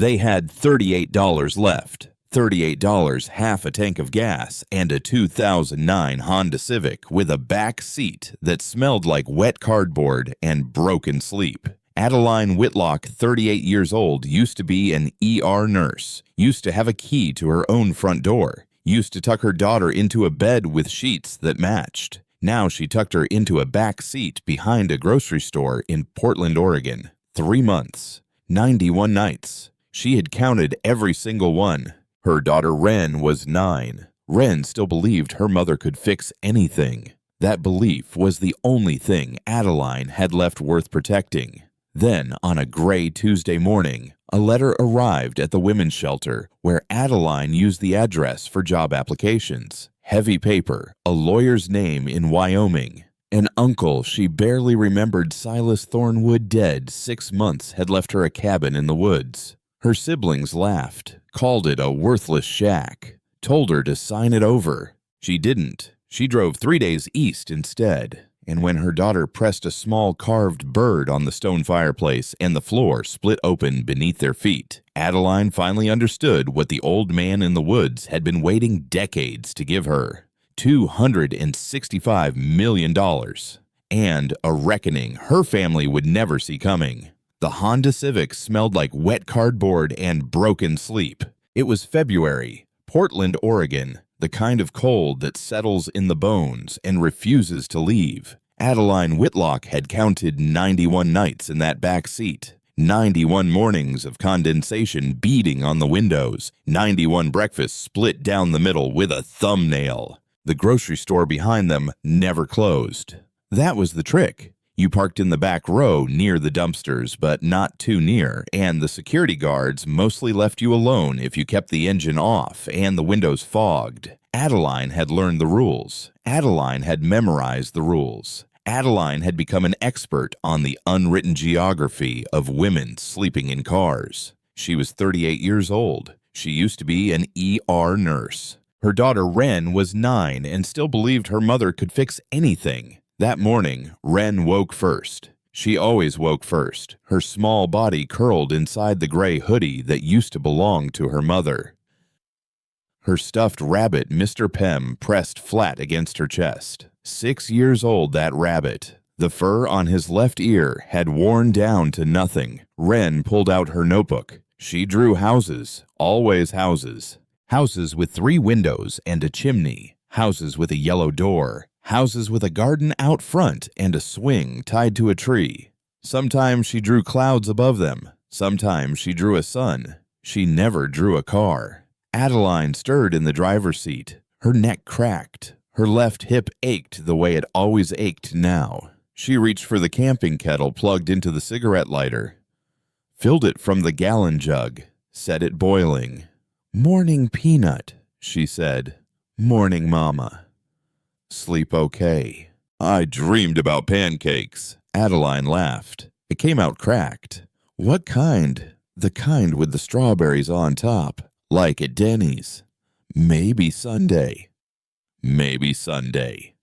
They had $38 left. $38, half a tank of gas, and a 2009 Honda Civic with a back seat that smelled like wet cardboard and broken sleep. Adeline Whitlock, 38 years old, used to be an ER nurse, used to have a key to her own front door, used to tuck her daughter into a bed with sheets that matched. Now she tucked her into a back seat behind a grocery store in Portland, Oregon. 3 months, 91 nights. She had counted every single one. Her daughter Wren was 9. Wren still believed her mother could fix anything. That belief was the only thing Adeline had left worth protecting. Then, on a gray Tuesday morning, a letter arrived at the women's shelter where Adeline used the address for job applications. Heavy paper, a lawyer's name in Wyoming. An uncle she barely remembered, Silas Thornwood, dead 6 months, had left her a cabin in the woods. Her siblings laughed, called it a worthless shack, told her to sign it over. She didn't. She drove 3 days east instead. And when her daughter pressed a small carved bird on the stone fireplace and the floor split open beneath their feet, Adeline finally understood what the old man in the woods had been waiting decades to give her. $265 million. And a reckoning her family would never see coming. The Honda Civic smelled like wet cardboard and broken sleep. It was February, Portland, Oregon, the kind of cold that settles in the bones and refuses to leave. Adeline Whitlock had counted 91 nights in that back seat, 91 mornings of condensation beating on the windows, 91 breakfasts split down the middle with a thumbnail. The grocery store behind them never closed. That was the trick. You parked in the back row near the dumpsters, but not too near, and the security guards mostly left you alone if you kept the engine off and the windows fogged. Adeline had learned the rules. Adeline had memorized the rules. Adeline had become an expert on the unwritten geography of women sleeping in cars. She was 38 years old. She used to be an ER nurse. Her daughter Wren was 9 and still believed her mother could fix anything. That morning, Wren woke first. She always woke first, her small body curled inside the gray hoodie that used to belong to her mother. Her stuffed rabbit, Mr. Pem, pressed flat against her chest. 6 years old, that rabbit. The fur on his left ear had worn down to nothing. Wren pulled out her notebook. She drew houses, always houses. Houses with 3 windows and a chimney. Houses with a yellow door. Houses with a garden out front and a swing tied to a tree. Sometimes she drew clouds above them. Sometimes she drew a sun. She never drew a car. Adeline stirred in the driver's seat. Her neck cracked. Her left hip ached the way it always ached now. She reached for the camping kettle plugged into the cigarette lighter. Filled it from the gallon jug. Set it boiling. "Morning, Peanut," she said. "Morning, Mama." "Sleep okay." "I dreamed about pancakes." Adeline laughed. It came out cracked. "What kind?" "The kind with the strawberries on top, like at Denny's." "Maybe Sunday." "Maybe Sunday."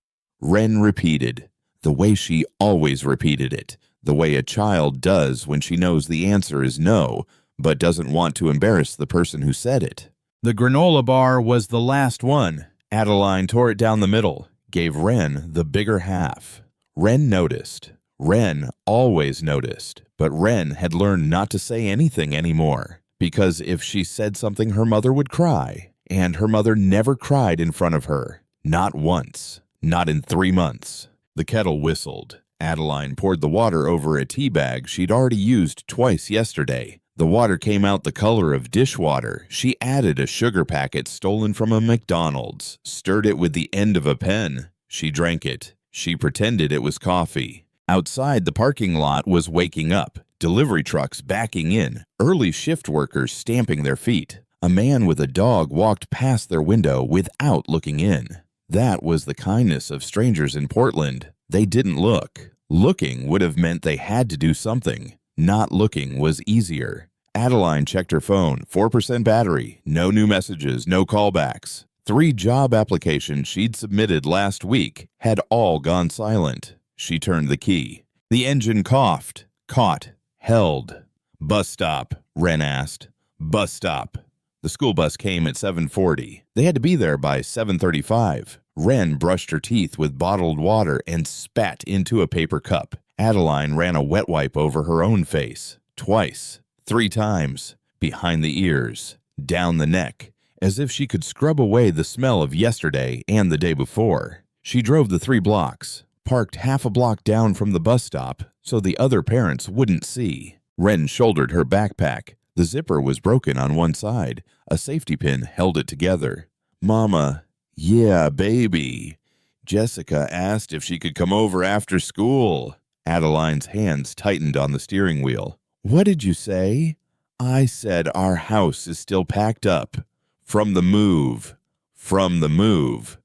Wren repeated, the way she always repeated it, the way a child does when she knows the answer is no, but doesn't want to embarrass the person who said it. The granola bar was the last one. Adeline tore it down the middle, gave Wren the bigger half. Wren noticed. Wren always noticed, but Wren had learned not to say anything anymore, because if she said something her mother would cry, and her mother never cried in front of her. Not once. Not in 3 months. The kettle whistled. Adeline poured the water over a tea bag she'd already used twice yesterday. The water came out the color of dishwater. She added a sugar packet stolen from a McDonald's, stirred it with the end of a pen. She drank it. She pretended it was coffee. Outside, the parking lot was waking up. Delivery trucks backing in, early shift workers stamping their feet. A man with a dog walked past their window without looking in. That was the kindness of strangers in Portland. They didn't look. Looking would have meant they had to do something. Not looking was easier. Adeline checked her phone. 4% battery. No new messages, no callbacks. 3 job applications she'd submitted last week had all gone silent. She turned the key. The engine coughed, caught, held. "Bus stop," Wren asked. Bus stop. The school bus came at 7:40. They had to be there by 7:35. Wren brushed her teeth with bottled water and spat into a paper cup. Adeline ran a wet wipe over her own face. Twice. 3 times. Behind the ears. Down the neck. As if she could scrub away the smell of yesterday and the day before. She drove the 3 blocks. Parked half a block down from the bus stop so the other parents wouldn't see. Wren shouldered her backpack. The zipper was broken on one side. A safety pin held it together. Mama, yeah, baby. Jessica asked if she could come over after school. Adeline's hands tightened on the steering wheel. What did you say? I said our house is still packed up. From the move. From the move.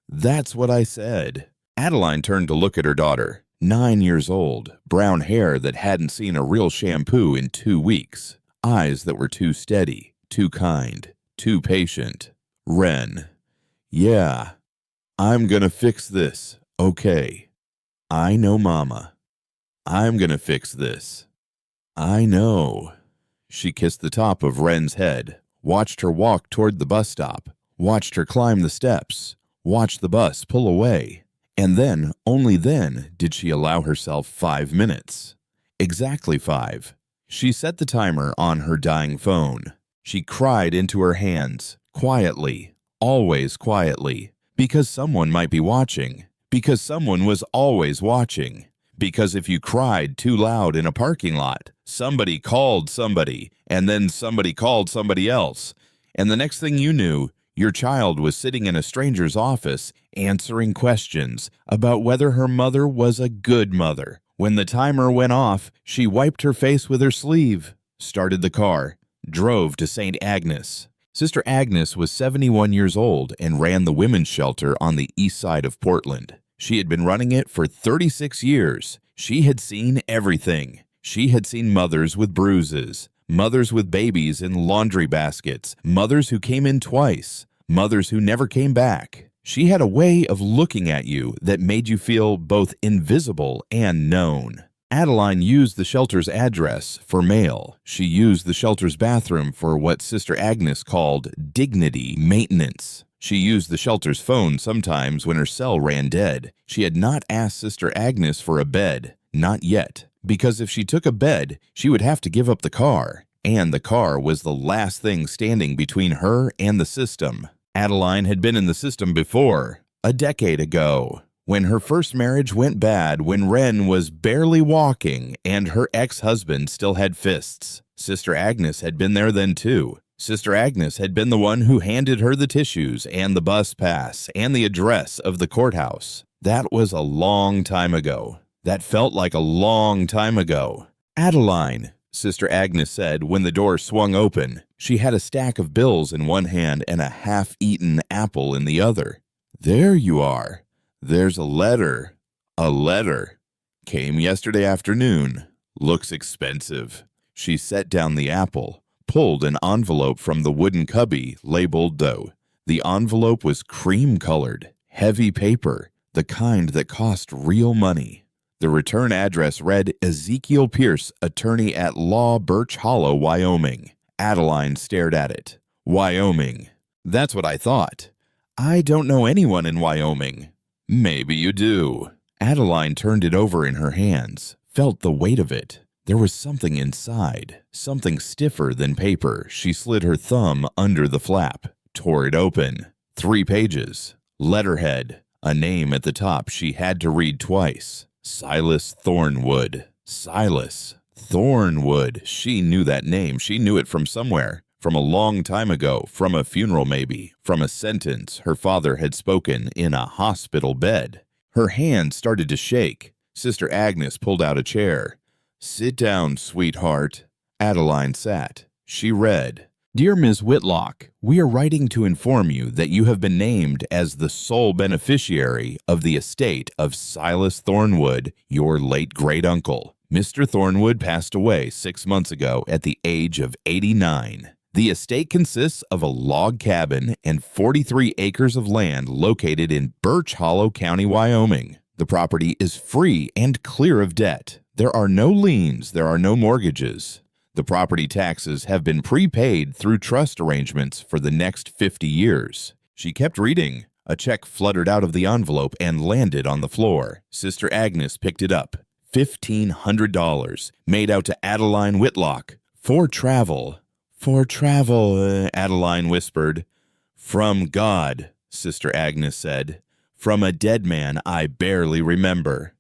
That's what I said. Adeline turned to look at her daughter. 9 years old, brown hair that hadn't seen a real shampoo in 2 weeks. Eyes that were too steady, too kind, too patient. Wren. Yeah, I'm gonna fix this, okay. I know, Mama. I'm gonna fix this. I know. She kissed the top of Wren's head, watched her walk toward the bus stop, watched her climb the steps, watched the bus pull away. And then, only then, did she allow herself 5 minutes. Exactly 5. She set the timer on her dying phone. She cried into her hands, quietly, always quietly, because someone might be watching, because someone was always watching, because if you cried too loud in a parking lot, somebody called somebody, and then somebody called somebody else, and the next thing you knew, your child was sitting in a stranger's office answering questions about whether her mother was a good mother. When the timer went off, she wiped her face with her sleeve, started the car, drove to St. Agnes. Sister Agnes was 71 years old and ran the women's shelter on the east side of Portland. She had been running it for 36 years. She had seen everything. She had seen mothers with bruises, mothers with babies in laundry baskets, mothers who came in twice, mothers who never came back. She had a way of looking at you that made you feel both invisible and known. Adeline used the shelter's address for mail. She used the shelter's bathroom for what Sister Agnes called dignity maintenance. She used the shelter's phone sometimes when her cell ran dead. She had not asked Sister Agnes for a bed, not yet, because if she took a bed, she would have to give up the car, and the car was the last thing standing between her and the system. Adeline had been in the system before, a decade ago, when her first marriage went bad, when Wren was barely walking and her ex-husband still had fists. Sister Agnes had been there then too. Sister Agnes had been the one who handed her the tissues and the bus pass and the address of the courthouse. That was a long time ago. That felt like a long time ago. Adeline, Sister Agnes said when the door swung open. She had a stack of bills in one hand and a half-eaten apple in the other. There you are. There's a letter. A letter. Came yesterday afternoon. Looks expensive. She set down the apple, pulled an envelope from the wooden cubby labeled dough. The envelope was cream-colored, heavy paper, the kind that cost real money. The return address read Ezekiel Pierce, attorney at law, Birch Hollow, Wyoming. Adeline stared at it. Wyoming. That's what I thought. I don't know anyone in Wyoming. Maybe you do. Adeline turned it over in her hands, felt the weight of it. There was something inside, something stiffer than paper. She slid her thumb under the flap, tore it open. 3 pages. Letterhead. A name at the top she had to read twice. Silas Thornwood. Silas Thornwood. She knew that name. She knew it from somewhere. From a long time ago. From a funeral maybe. From a sentence her father had spoken in a hospital bed. Her hand started to shake. Sister Agnes pulled out a chair. Sit down, sweetheart. Adeline sat. She read, Dear Ms. Whitlock, we are writing to inform you that you have been named as the sole beneficiary of the estate of Silas Thornwood, your late great-uncle. Mr. Thornwood passed away 6 months ago at the age of 89. The estate consists of a log cabin and 43 acres of land located in Birch Hollow County, Wyoming. The property is free and clear of debt. There are no liens, there are no mortgages. The property taxes have been prepaid through trust arrangements for the next 50 years. She kept reading. A check fluttered out of the envelope and landed on the floor. Sister Agnes picked it up. $1,500, made out to Adeline Whitlock. For travel. For travel, Adeline whispered. From God, Sister Agnes said. From a dead man I barely remember.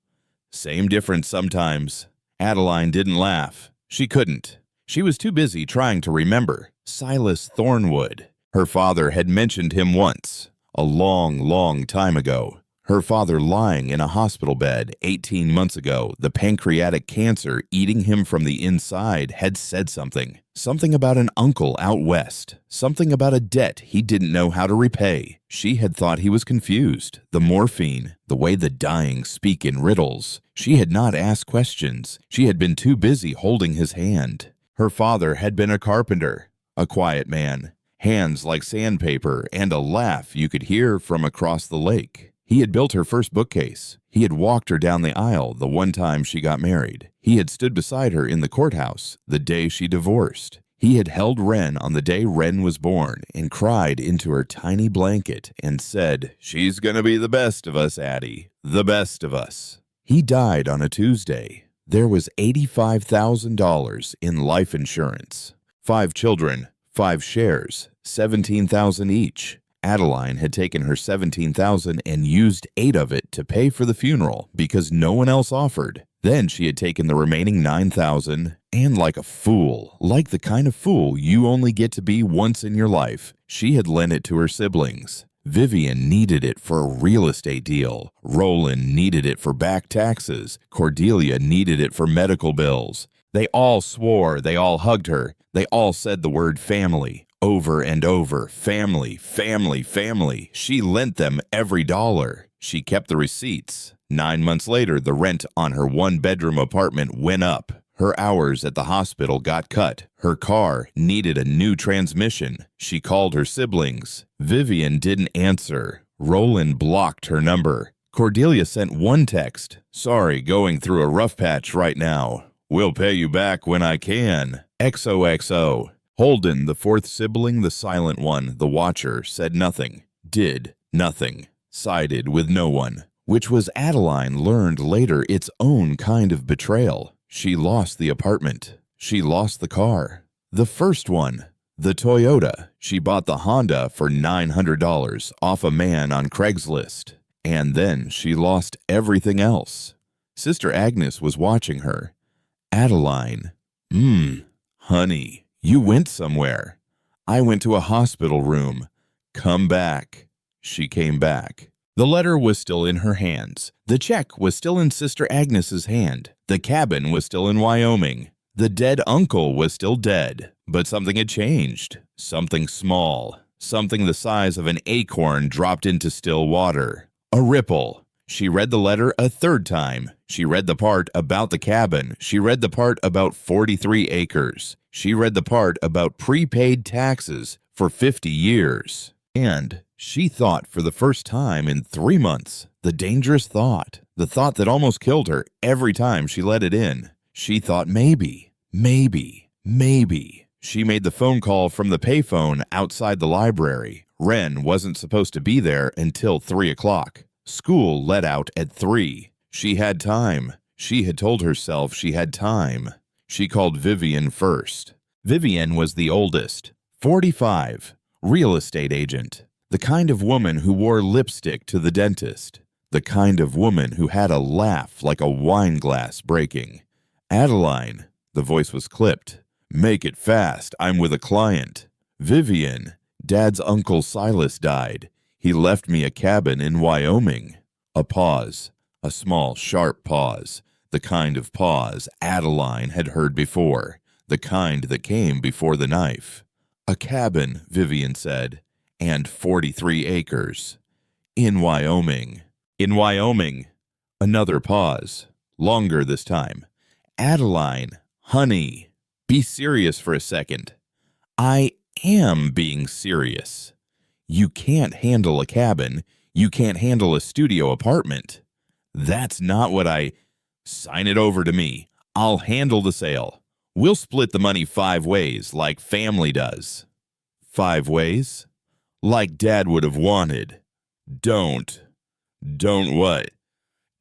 Same difference sometimes. Adeline didn't laugh. She couldn't. She was too busy trying to remember. Silas Thornwood. Her father had mentioned him once. A long, long time ago. Her father lying in a hospital bed 18 months ago, the pancreatic cancer eating him from the inside, had said something. Something about an uncle out west. Something about a debt he didn't know how to repay. She had thought he was confused. The morphine, the way the dying speak in riddles. She had not asked questions. She had been too busy holding his hand. Her father had been a carpenter, a quiet man. Hands like sandpaper, and a laugh you could hear from across the lake. He had built her first bookcase. He had walked her down the aisle the one time she got married. He had stood beside her in the courthouse the day she divorced. He had held Wren on the day Wren was born and cried into her tiny blanket and said, "She's gonna be the best of us, Addie, the best of us." He died on a Tuesday. There was $85,000 in life insurance. 5 children. 5 shares, $17,000 each. Adeline had taken her $17,000 and used 8 of it to pay for the funeral because no one else offered. Then she had taken the remaining $9,000 and, like a fool, like the kind of fool you only get to be once in your life, she had lent it to her siblings. Vivian needed it for a real estate deal. Roland needed it for back taxes. Cordelia needed it for medical bills. They all swore, they all hugged her. They all said the word family over and over. Family, family, family. She lent them every dollar. She kept the receipts. 9 months later, the rent on her 1-bedroom apartment went up. Her hours at the hospital got cut. Her car needed a new transmission. She called her siblings. Vivian didn't answer. Roland blocked her number. Cordelia sent one text. "Sorry, going through a rough patch right now. We'll pay you back when I can. XOXO. Holden, the 4th sibling, the silent one, the watcher, said nothing, did nothing, sided with no one, which was, Adeline learned later, its own kind of betrayal. She lost the apartment. She lost the car. The first one, the Toyota. She bought the Honda for $900 off a man on Craigslist. And then she lost everything else. Sister Agnes was watching her. Adeline. Honey, you went somewhere. I went to a hospital room. Come back." She came back. The letter was still in her hands. The check was still in Sister Agnes's hand. The cabin was still in Wyoming. The dead uncle was still dead. But something had changed. Something small. Something the size of an acorn dropped into still water. A ripple. She read the letter a 3rd time. She read the part about the cabin. She read the part about 43 acres. She read the part about prepaid taxes for 50 years. And she thought for the first time in 3 months, the dangerous thought, the thought that almost killed her every time she let it in. She thought maybe. She made the phone call from the payphone outside the library. Wren wasn't supposed to be there until 3 o'clock. School let out at 3. She had time. She had told herself she had time. She called Vivian first. Vivian was the oldest, 45, real estate agent, the kind of woman who wore lipstick to the dentist, the kind of woman who had a laugh like a wine glass breaking. "Adeline," the voice was clipped. "Make it fast, I'm with a client." "Vivian, Dad's uncle Silas died. He left me a cabin in Wyoming." A pause, a small, sharp pause, the kind of pause Adeline had heard before, the kind that came before the knife. "A cabin," Vivian said, "and 43 acres. In Wyoming." "In Wyoming." Another pause, longer this time. "Adeline, honey, be serious for a second." "I am being serious. You can't handle a cabin. You can't handle a studio apartment." "That's not what I—" "Sign it over to me. I'll handle the sale." We'll split the money 5 ways, like family does. 5 ways? Like Dad would have wanted. Don't. Don't what?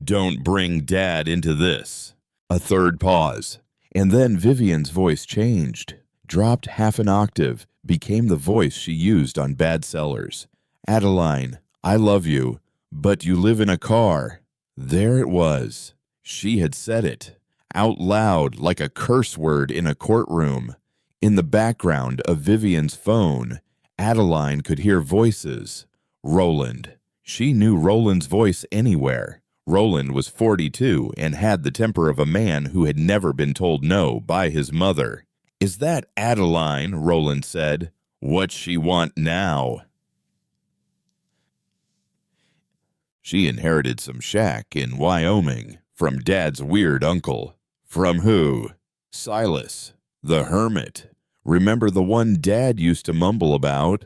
Don't bring Dad into this. A third pause, and then Vivian's voice changed, dropped half an octave, became the voice she used on bad sellers. Adeline, I love you, but you live in a car. There it was. She had said it, out loud like a curse word in a courtroom. In the background of Vivian's phone, Adeline could hear voices. Roland. She knew Roland's voice anywhere. Roland was 42 and had the temper of a man who had never been told no by his mother. Is that Adeline? Roland said. What's she want now? She inherited some shack in Wyoming from Dad's weird uncle. From who? Silas, the hermit. Remember the one Dad used to mumble about?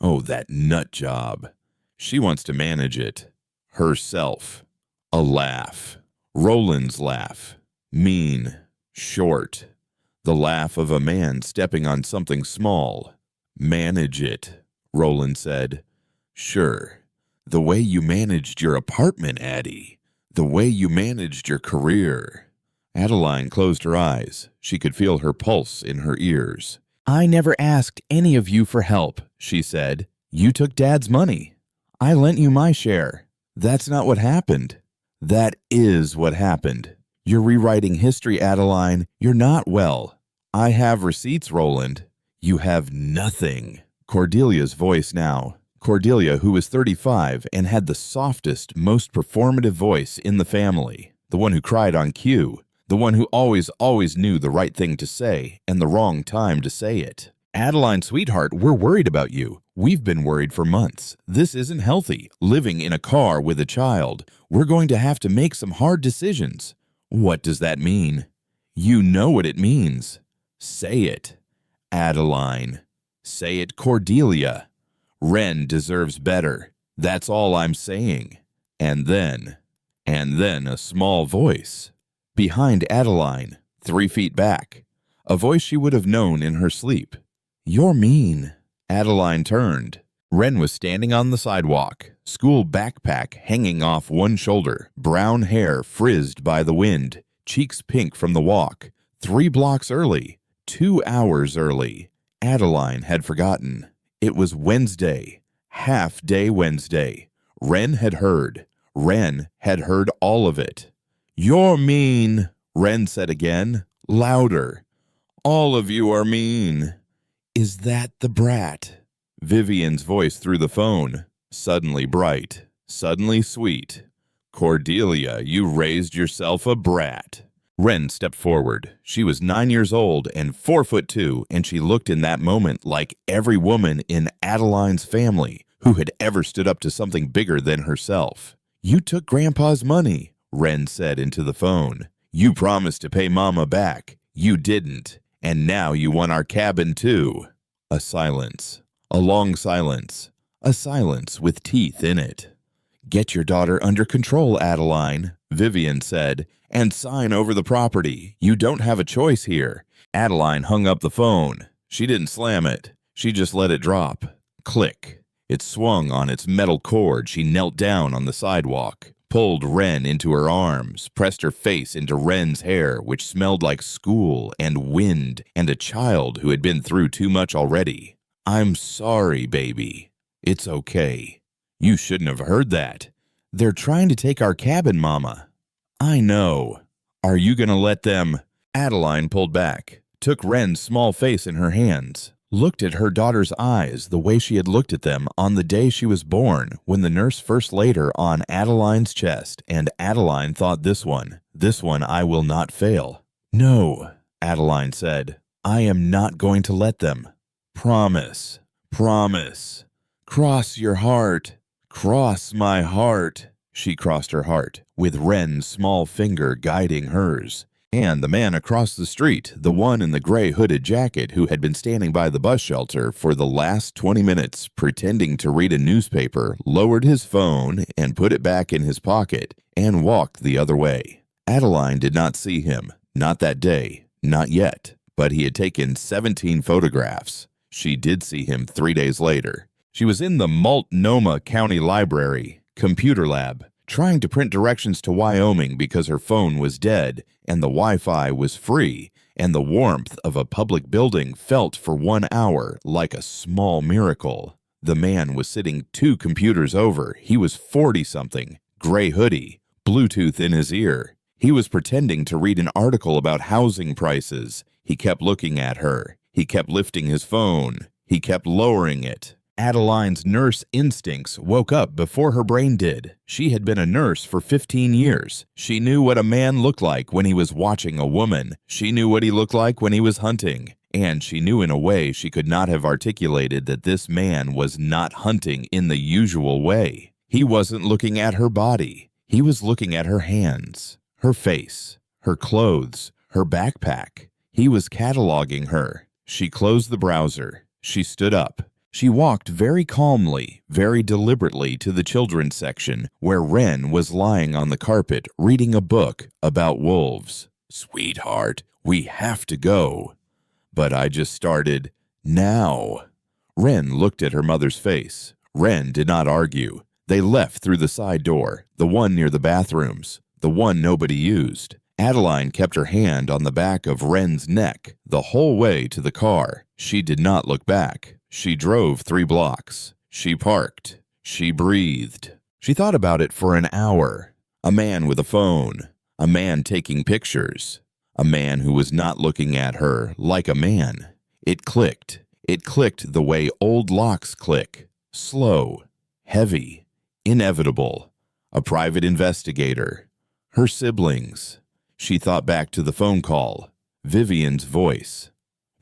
Oh, that nut job. She wants to manage it. Herself. A laugh. Roland's laugh. Mean. Short. The laugh of a man stepping on something small. Manage it, Roland said. Sure. The way you managed your apartment, Addie. The way you managed your career. Adeline closed her eyes. She could feel her pulse in her ears. I never asked any of you for help, she said. You took Dad's money. I lent you my share. That's not what happened. That is what happened. You're rewriting history, Adeline. You're not well. I have receipts, Roland. You have nothing. Cordelia's voice now. Cordelia, who was 35 and had the softest, most performative voice in the family. The one who cried on cue. The one who always knew the right thing to say and the wrong time to say it. Adeline, sweetheart, we're worried about you. We've been worried for months. This isn't healthy. Living in a car with a child. We're going to have to make some hard decisions. What does that mean? You know what it means. Say it. Adeline. Say it, Cordelia. Wren deserves better. That's all I'm saying. And then a small voice. Behind Adeline, 3 feet back. A voice she would have known in her sleep. You're mean. Adeline turned. Wren was standing on the sidewalk, school backpack hanging off one shoulder, brown hair frizzed by the wind, cheeks pink from the walk. 3 blocks early, 2 hours early. Adeline had forgotten. It was Wednesday, half-day Wednesday. Wren had heard. Wren had heard all of it. You're mean, Wren said again, louder. All of you are mean. Is that the brat? Vivian's voice through the phone, suddenly bright, suddenly sweet. Cordelia, you raised yourself a brat. Wren stepped forward. She was 9 years old and 4'2", and she looked in that moment like every woman in Adeline's family who had ever stood up to something bigger than herself. You took Grandpa's money, Wren said into the phone. You promised to pay Mama back. You didn't. And now you want our cabin too. A silence. A long silence. A silence with teeth in it. Get your daughter under control, Adeline, Vivian said, and sign over the property. You don't have a choice here. Adeline hung up the phone. She didn't slam it. She just let it drop. Click. It swung on its metal cord. She knelt down on the sidewalk, pulled Wren into her arms, pressed her face into Wren's hair, which smelled like school and wind and a child who had been through too much already. I'm sorry, baby. It's okay. You shouldn't have heard that. They're trying to take our cabin, Mama. I know. Are you going to let them? Adeline pulled back, took Wren's small face in her hands, looked at her daughter's eyes the way she had looked at them on the day she was born when the nurse first laid her on Adeline's chest, and Adeline thought this one I will not fail. No, Adeline said. I am not going to let them. Promise. Promise. Cross your heart. Cross my heart. She crossed her heart, with Wren's small finger guiding hers. And the man across the street, the one in the gray hooded jacket who had been standing by the bus shelter for the last 20 minutes pretending to read a newspaper, lowered his phone and put it back in his pocket and walked the other way. Adeline did not see him, not that day, not yet. but he had taken 17 photographs. She did see him 3 days later. She was in the Multnomah County Library, computer lab, trying to print directions to Wyoming because her phone was dead and the Wi-Fi was free, and the warmth of a public building felt for 1 hour like a small miracle. The man was sitting 2 computers over. He was 40-something, gray hoodie, Bluetooth in his ear. He was pretending to read an article about housing prices. He kept looking at her. He kept lifting his phone. He kept lowering it. Adeline's nurse instincts woke up before her brain did. She had been a nurse for 15 years. She knew what a man looked like when he was watching a woman. She knew what he looked like when he was hunting. And she knew in a way she could not have articulated that this man was not hunting in the usual way. He wasn't looking at her body. He was looking at her hands, her face, her clothes, her backpack. He was cataloging her. She closed the browser. She stood up. She walked very calmly, very deliberately to the children's section where Wren was lying on the carpet reading a book about wolves. "Sweetheart, we have to go." But I just started, "Now." Wren looked at her mother's face. Wren did not argue. They left through the side door, the one near the bathrooms, the one nobody used. Adeline kept her hand on the back of Wren's neck the whole way to the car. She did not look back. She drove 3 blocks. She parked. She breathed. She thought about it for an hour. A man with a phone. A man taking pictures. A man who was not looking at her like a man. It clicked. It clicked the way old locks click. Slow. Heavy. Inevitable. A private investigator. Her siblings. She thought back to the phone call. Vivian's voice.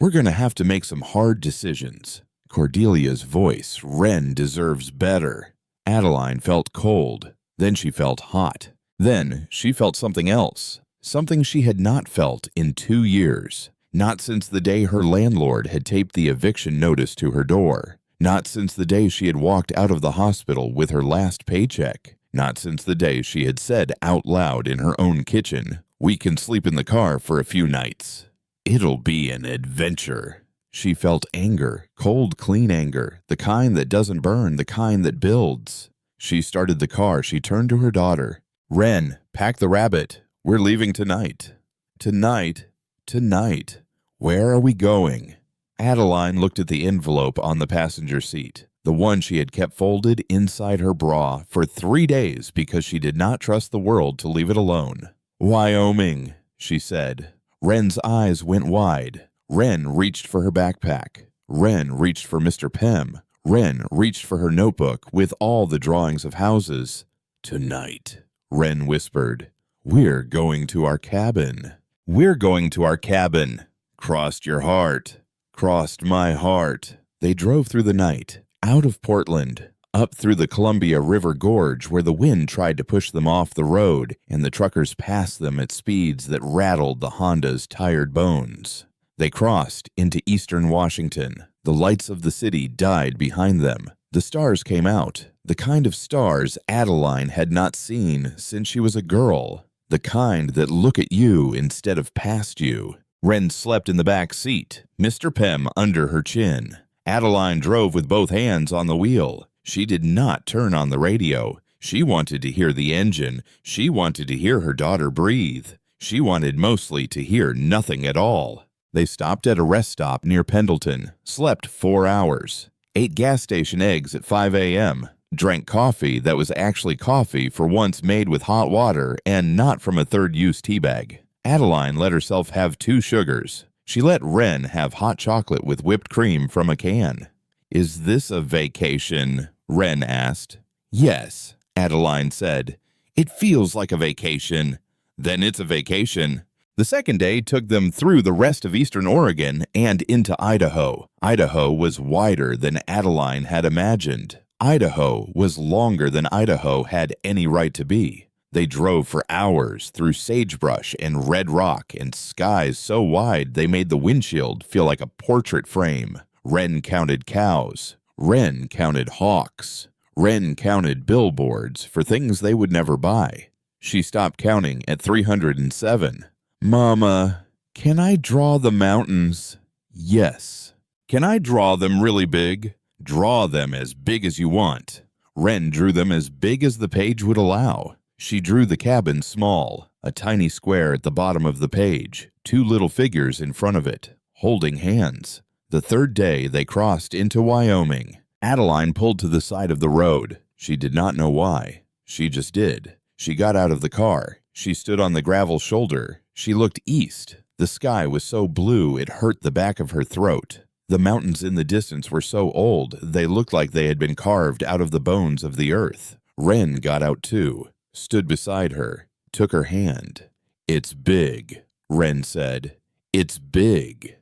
"We're going to have to make some hard decisions." Cordelia's voice. "Wren deserves better." Adeline felt cold. Then she felt hot. Then she felt something else. Something she had not felt in 2 years. Not since the day her landlord had taped the eviction notice to her door. Not since the day she had walked out of the hospital with her last paycheck. Not since the day she had said out loud in her own kitchen, "We can sleep in the car for a few nights. It'll be an adventure." She felt anger, cold, clean anger, the kind that doesn't burn, the kind that builds. She started the car. She turned to her daughter. "Wren, pack the rabbit. We're leaving tonight." "Tonight? Tonight. Where are we going?" Adeline looked at the envelope on the passenger seat, the one she had kept folded inside her bra for 3 days because she did not trust the world to leave it alone. "Wyoming," she said. Wren's eyes went wide. Wren reached for her backpack. Wren reached for Mr. Pym. Wren reached for her notebook with all the drawings of houses. "Tonight," Wren whispered. "We're going to our cabin. We're going to our cabin. Crossed your heart. Crossed my heart." They drove through the night, out of Portland, up through the Columbia River Gorge where the wind tried to push them off the road and the truckers passed them at speeds that rattled the Honda's tired bones. They crossed into eastern Washington. The lights of the city died behind them. The stars came out, the kind of stars Adeline had not seen since she was a girl, the kind that look at you instead of past you. Wren slept in the back seat, Mr. Pym under her chin. Adeline drove with both hands on the wheel. She did not turn on the radio. She wanted to hear the engine. She wanted to hear her daughter breathe. She wanted mostly to hear nothing at all. They stopped at a rest stop near Pendleton, slept 4 hours, ate gas station eggs at 5 a.m., drank coffee that was actually coffee for once made with hot water and not from a third-use tea bag. Adeline let herself have 2 sugars. She let Wren have hot chocolate with whipped cream from a can. "Is this a vacation?" Wren asked. "Yes," Adeline said. "It feels like a vacation." "Then it's a vacation." The second day took them through the rest of eastern Oregon and into Idaho. Idaho was wider than Adeline had imagined. Idaho was longer than Idaho had any right to be. They drove for hours through sagebrush and red rock and skies so wide they made the windshield feel like a portrait frame. Wren counted cows. Wren counted hawks. Wren counted billboards for things they would never buy. She stopped counting at 307. "Mama, Can I draw the mountains? Yes. Can I draw them really big? Draw them as big as you want. Wren drew them as big as the page would allow. She drew the cabin small, a tiny square at the bottom of the page, two little figures in front of it, holding hands. The third day they crossed into Wyoming. Adeline pulled to the side of the road. She did not know why. She just did. She got out of the car. She stood on the gravel shoulder. She looked east. The sky was so blue it hurt the back of her throat. The mountains in the distance were so old they looked like they had been carved out of the bones of the earth. Wren got out too, stood beside her, took her hand. "It's big," Wren said. "It's big."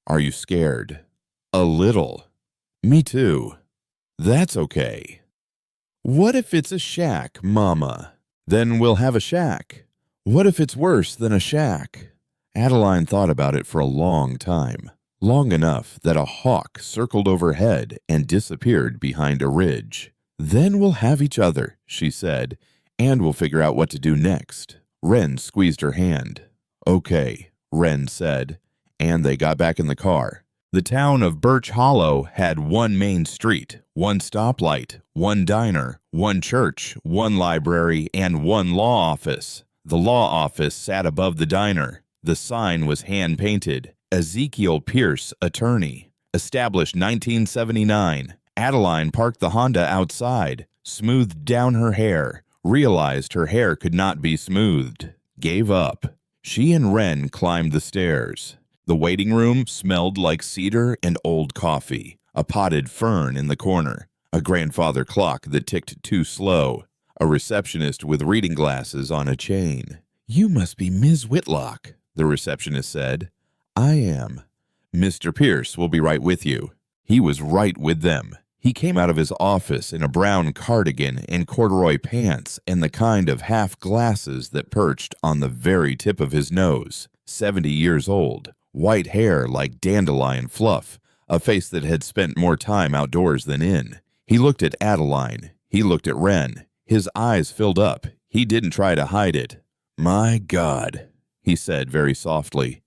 "Are you scared?" "A little." "Me too." "That's okay." "What if it's a shack, Mama?" "Then we'll have a shack." "What if it's worse than a shack?" Adeline thought about it for a long time, long enough that a hawk circled overhead and disappeared behind a ridge. "Then we'll have each other," she said, "and we'll figure out what to do next." Wren squeezed her hand. "Okay," Wren said, and they got back in the car. The town of Birch Hollow had one main street, one stoplight, one diner, one church, one library, and one law office. The law office sat above the diner. The sign was hand-painted. Ezekiel Pierce, attorney. Established 1979. Adeline parked the Honda outside, smoothed down her hair, realized her hair could not be smoothed, gave up. She and Wren climbed the stairs. The waiting room smelled like cedar and old coffee, a potted fern in the corner, a grandfather clock that ticked too slow, a receptionist with reading glasses on a chain. "You must be Ms. Whitlock," the receptionist said. "I am." "Mr. Pierce will be right with you." He was right with them. He came out of his office in a brown cardigan and corduroy pants and the kind of half glasses that perched on the very tip of his nose. 70 years old, white hair like dandelion fluff, a face that had spent more time outdoors than in. He looked at Adeline. He looked at Wren. His eyes filled up. He didn't try to hide it. "My God," he said very softly.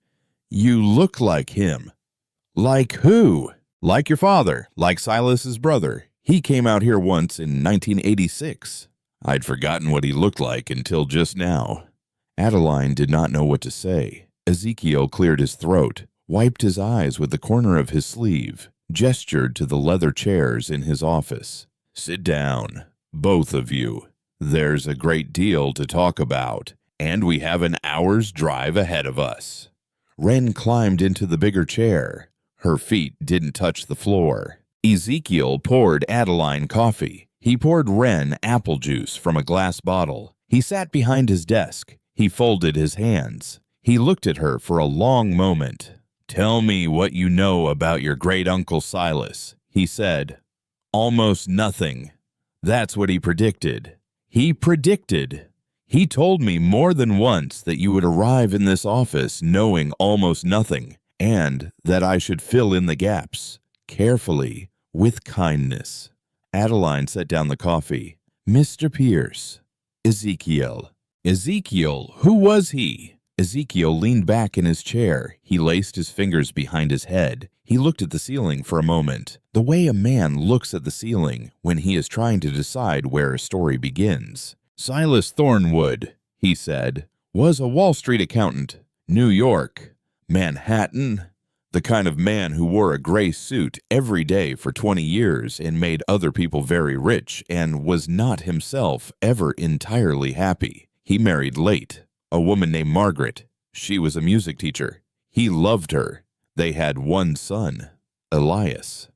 "You look like him." "Like who?" "Like your father, like Silas's brother. He came out here once in 1986. I'd forgotten what he looked like until just now." Adeline did not know what to say. Ezekiel cleared his throat, wiped his eyes with the corner of his sleeve, gestured to the leather chairs in his office. "Sit down, both of you. There's a great deal to talk about, and we have an hour's drive ahead of us." Wren climbed into the bigger chair. Her feet didn't touch the floor. Ezekiel poured Adeline coffee. He poured Wren apple juice from a glass bottle. He sat behind his desk. He folded his hands. He looked at her for a long moment. "Tell me what you know about your great-uncle Silas," he said. "Almost nothing." That's what he predicted. He predicted. He told me more than once that you would arrive in this office knowing almost nothing, and that I should fill in the gaps, carefully, with kindness. Adeline set down the coffee. "Mr. Pierce." "Ezekiel." "Ezekiel, who was he?" Ezekiel leaned back in his chair. He laced his fingers behind his head. He looked at the ceiling for a moment, the way a man looks at the ceiling when he is trying to decide where a story begins. "Silas Thornwood," he said, "was a Wall Street accountant. New York. Manhattan. The kind of man who wore a gray suit every day for 20 years and made other people very rich and was not himself ever entirely happy. He married late. A woman named Margaret. She was a music teacher. He loved her. They had one son, Elias."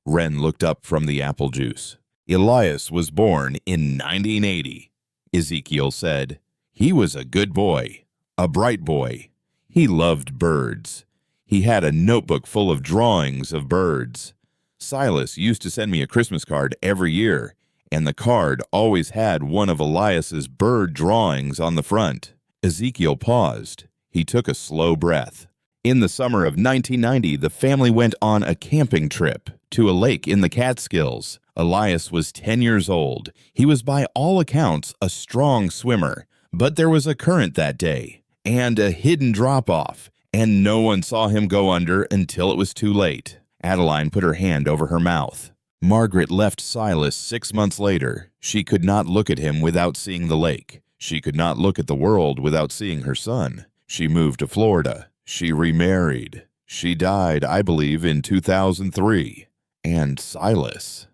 Wren looked up from the apple juice. "Elias was born in 1980, Ezekiel said. "He was a good boy, a bright boy. He loved birds. He had a notebook full of drawings of birds. Silas used to send me a Christmas card every year, and the card always had one of Elias's bird drawings on the front." Ezekiel paused. He took a slow breath. In the summer of 1990, the family went on a camping trip to a lake in the Catskills. Elias was 10 years old. He was by all accounts a strong swimmer, but there was a current that day, and a hidden drop-off, and no one saw him go under until it was too late. Adeline put her hand over her mouth. Margaret left Silas 6 months later. She could not look at him without seeing the lake. She could not look at the world without seeing her son. She moved to Florida. She remarried. She died, I believe, in 2003. And Silas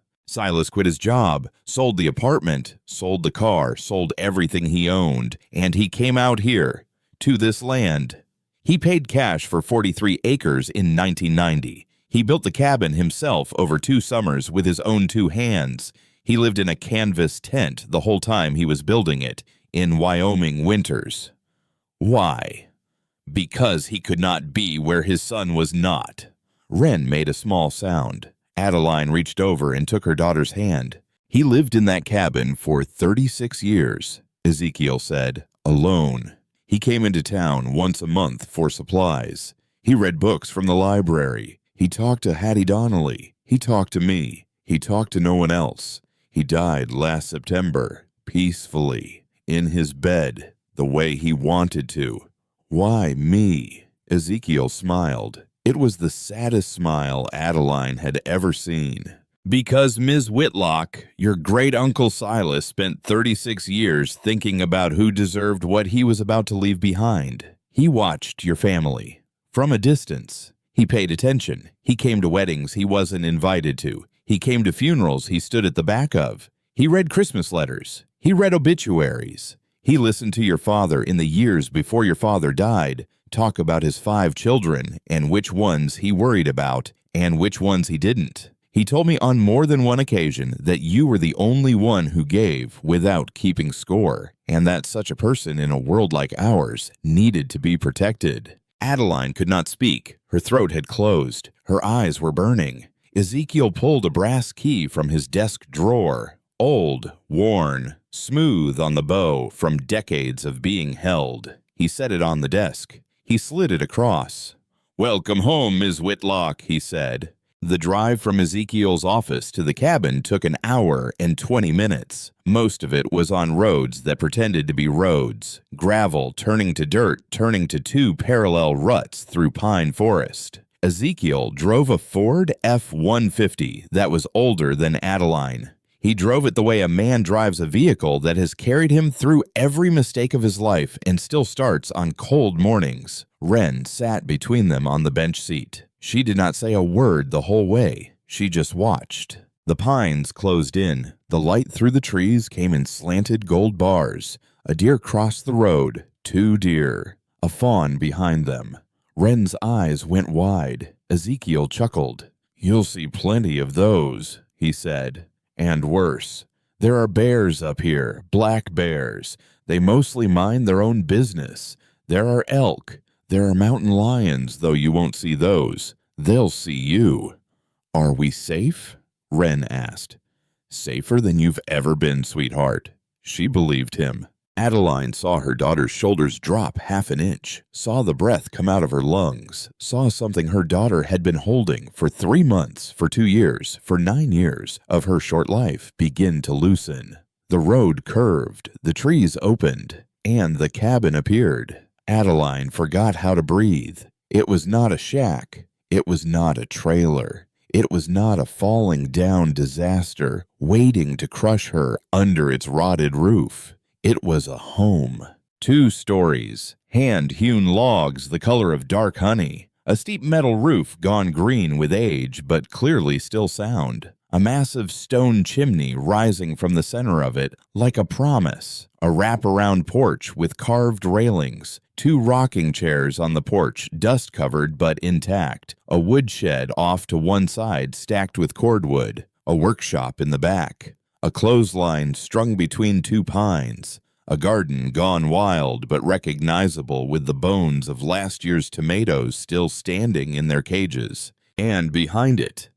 quit his job, sold the apartment, sold the car, sold everything he owned, and he came out here, to this land. He paid cash for 43 acres in 1990. He built the cabin himself over 2 summers with his own 2 hands. He lived in a canvas tent the whole time he was building it, in Wyoming winters. Why? Because he could not be where his son was not. Wren made a small sound. Adeline reached over and took her daughter's hand. He lived in that cabin for 36 years, Ezekiel said, alone. He came into town once a month for supplies. He read books from the library. He talked to Hattie Donnelly. He talked to me. He talked to no one else. He died last September, peacefully, in his bed, the way he wanted to. Why me? Ezekiel smiled. It was the saddest smile Adeline had ever seen. Because Ms. Whitlock, your great-uncle Silas spent 36 years thinking about who deserved what he was about to leave behind. He watched your family. From a distance. He paid attention. He came to weddings he wasn't invited to. He came to funerals he stood at the back of. He read Christmas letters. He read obituaries. He listened to your father in the years before your father died talk about his 5 children and which ones he worried about and which ones he didn't. He told me on more than one occasion that you were the only one who gave without keeping score, and that such a person in a world like ours needed to be protected. Adeline could not speak. Her throat had closed. Her eyes were burning. Ezekiel pulled a brass key from his desk drawer, old, worn, smooth on the bow from decades of being held. He set it on the desk. He slid it across. "Welcome home, Ms. Whitlock," he said. The drive from Ezekiel's office to the cabin took an hour and 20 minutes. Most of it was on roads that pretended to be roads, gravel turning to dirt, turning to 2 parallel ruts through pine forest. Ezekiel drove a Ford F-150 that was older than Adeline. He drove it the way a man drives a vehicle that has carried him through every mistake of his life and still starts on cold mornings. Wren sat between them on the bench seat. She did not say a word the whole way. She just watched. The pines closed in. The light through the trees came in slanted gold bars. A deer crossed the road. 2 deer. A fawn behind them. Wren's eyes went wide. Ezekiel chuckled. "You'll see plenty of those," he said. "And worse. There are bears up here, black bears. They mostly mind their own business. There are elk. There are mountain lions, though you won't see those. They'll see you." "Are we safe?" Wren asked. "Safer than you've ever been, sweetheart." She believed him. Adeline saw her daughter's shoulders drop half an inch, saw the breath come out of her lungs, saw something her daughter had been holding for 3 months, for 2 years, for 9 years of her short life begin to loosen. The road curved, the trees opened, and the cabin appeared. Adeline forgot how to breathe. It was not a shack. It was not a trailer. It was not a falling down disaster waiting to crush her under its rotted roof. It was a home. 2 stories, hand-hewn logs the color of dark honey, a steep metal roof gone green with age but clearly still sound, a massive stone chimney rising from the center of it like a promise, a wraparound porch with carved railings, 2 rocking chairs on the porch, dust-covered but intact, a woodshed off to one side stacked with cordwood, a workshop in the back, a clothesline strung between 2 pines, a garden gone wild but recognizable with the bones of last year's tomatoes still standing in their cages. And behind it,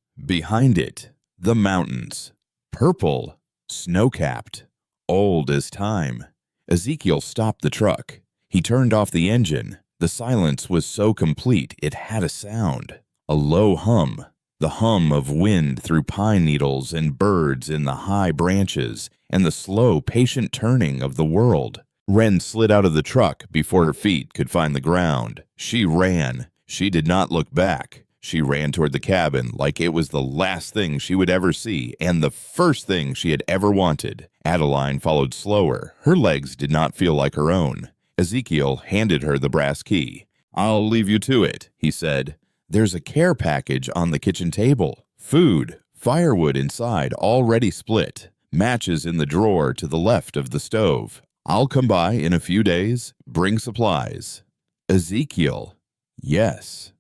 the mountains, purple, snow-capped, old as time. Ezekiel stopped the truck. He turned off the engine. The silence was so complete it had a sound, a low hum. The hum of wind through pine needles and birds in the high branches, and the slow, patient turning of the world. Wren slid out of the truck before her feet could find the ground. She ran. She did not look back. She ran toward the cabin like it was the last thing she would ever see and the first thing she had ever wanted. Adeline followed slower. Her legs did not feel like her own. Ezekiel handed her the brass key. "I'll leave you to it," he said. "There's a care package on the kitchen table. Food, firewood inside, already split. Matches in the drawer to the left of the stove. I'll come by in a few days, bring supplies." Ezekiel. "Yes.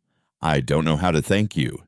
I don't know how to thank you."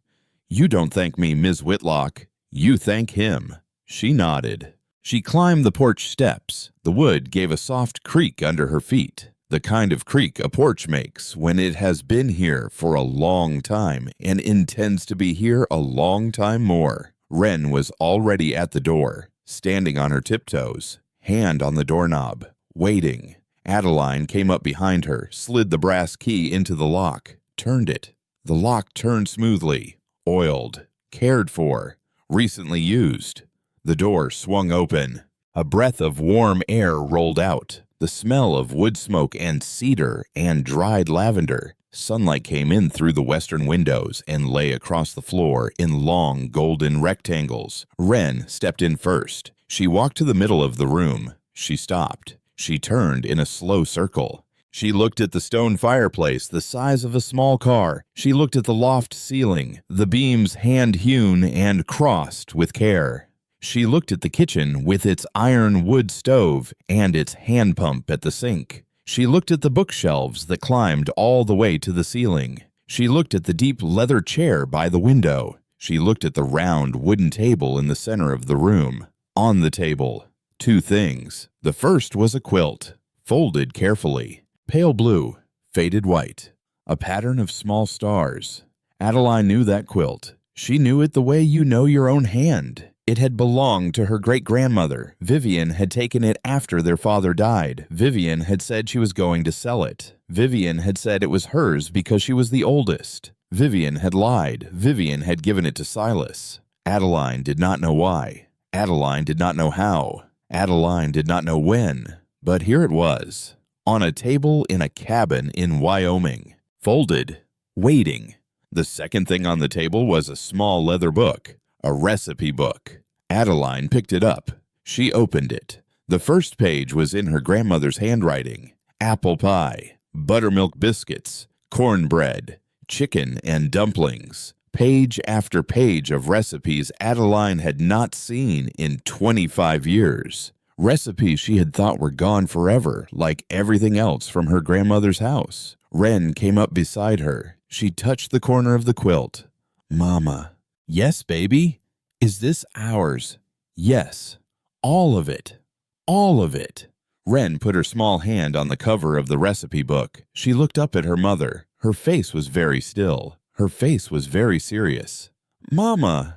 "You don't thank me, Ms. Whitlock. You thank him." She nodded. She climbed the porch steps. The wood gave a soft creak under her feet, the kind of creak a porch makes when it has been here for a long time and intends to be here a long time more. Wren was already at the door, standing on her tiptoes, hand on the doorknob, waiting. Adeline came up behind her, slid the brass key into the lock, turned it. The lock turned smoothly, oiled, cared for, recently used. The door swung open. A breath of warm air rolled out, the smell of wood smoke and cedar and dried lavender. Sunlight came in through the western windows and lay across the floor in long golden rectangles. Wren stepped in first. She walked to the middle of the room. She stopped. She turned in a slow circle. She looked at the stone fireplace the size of a small car. She looked at the loft ceiling, the beams hand-hewn and crossed with care. She looked at the kitchen with its iron wood stove and its hand pump at the sink. She looked at the bookshelves that climbed all the way to the ceiling. She looked at the deep leather chair by the window. She looked at the round wooden table in the center of the room. On the table, two things. The first was a quilt, folded carefully. Pale blue, faded white, a pattern of small stars. Adeline knew that quilt. She knew it the way you know your own hand. It had belonged to her great-grandmother. Vivian had taken it after their father died. Vivian had said she was going to sell it. Vivian had said it was hers because she was the oldest. Vivian had lied. Vivian had given it to Silas. Adeline did not know why. Adeline did not know how. Adeline did not know when. But here it was. On a table in a cabin in Wyoming, folded, waiting. The second thing on the table was a small leather book, a recipe book. Adeline picked it up. She opened it. The first page was in her grandmother's handwriting. Apple pie, buttermilk biscuits, cornbread, chicken and dumplings. Page after page of recipes Adeline had not seen in 25 years. Recipes she had thought were gone forever, like everything else from her grandmother's house. Wren came up beside her. She touched the corner of the quilt. "Mama." "Yes, baby." "Is this ours?" "Yes." "All of it. All of it." Wren put her small hand on the cover of the recipe book. She looked up at her mother. Her face was very still. Her face was very serious. "Mama."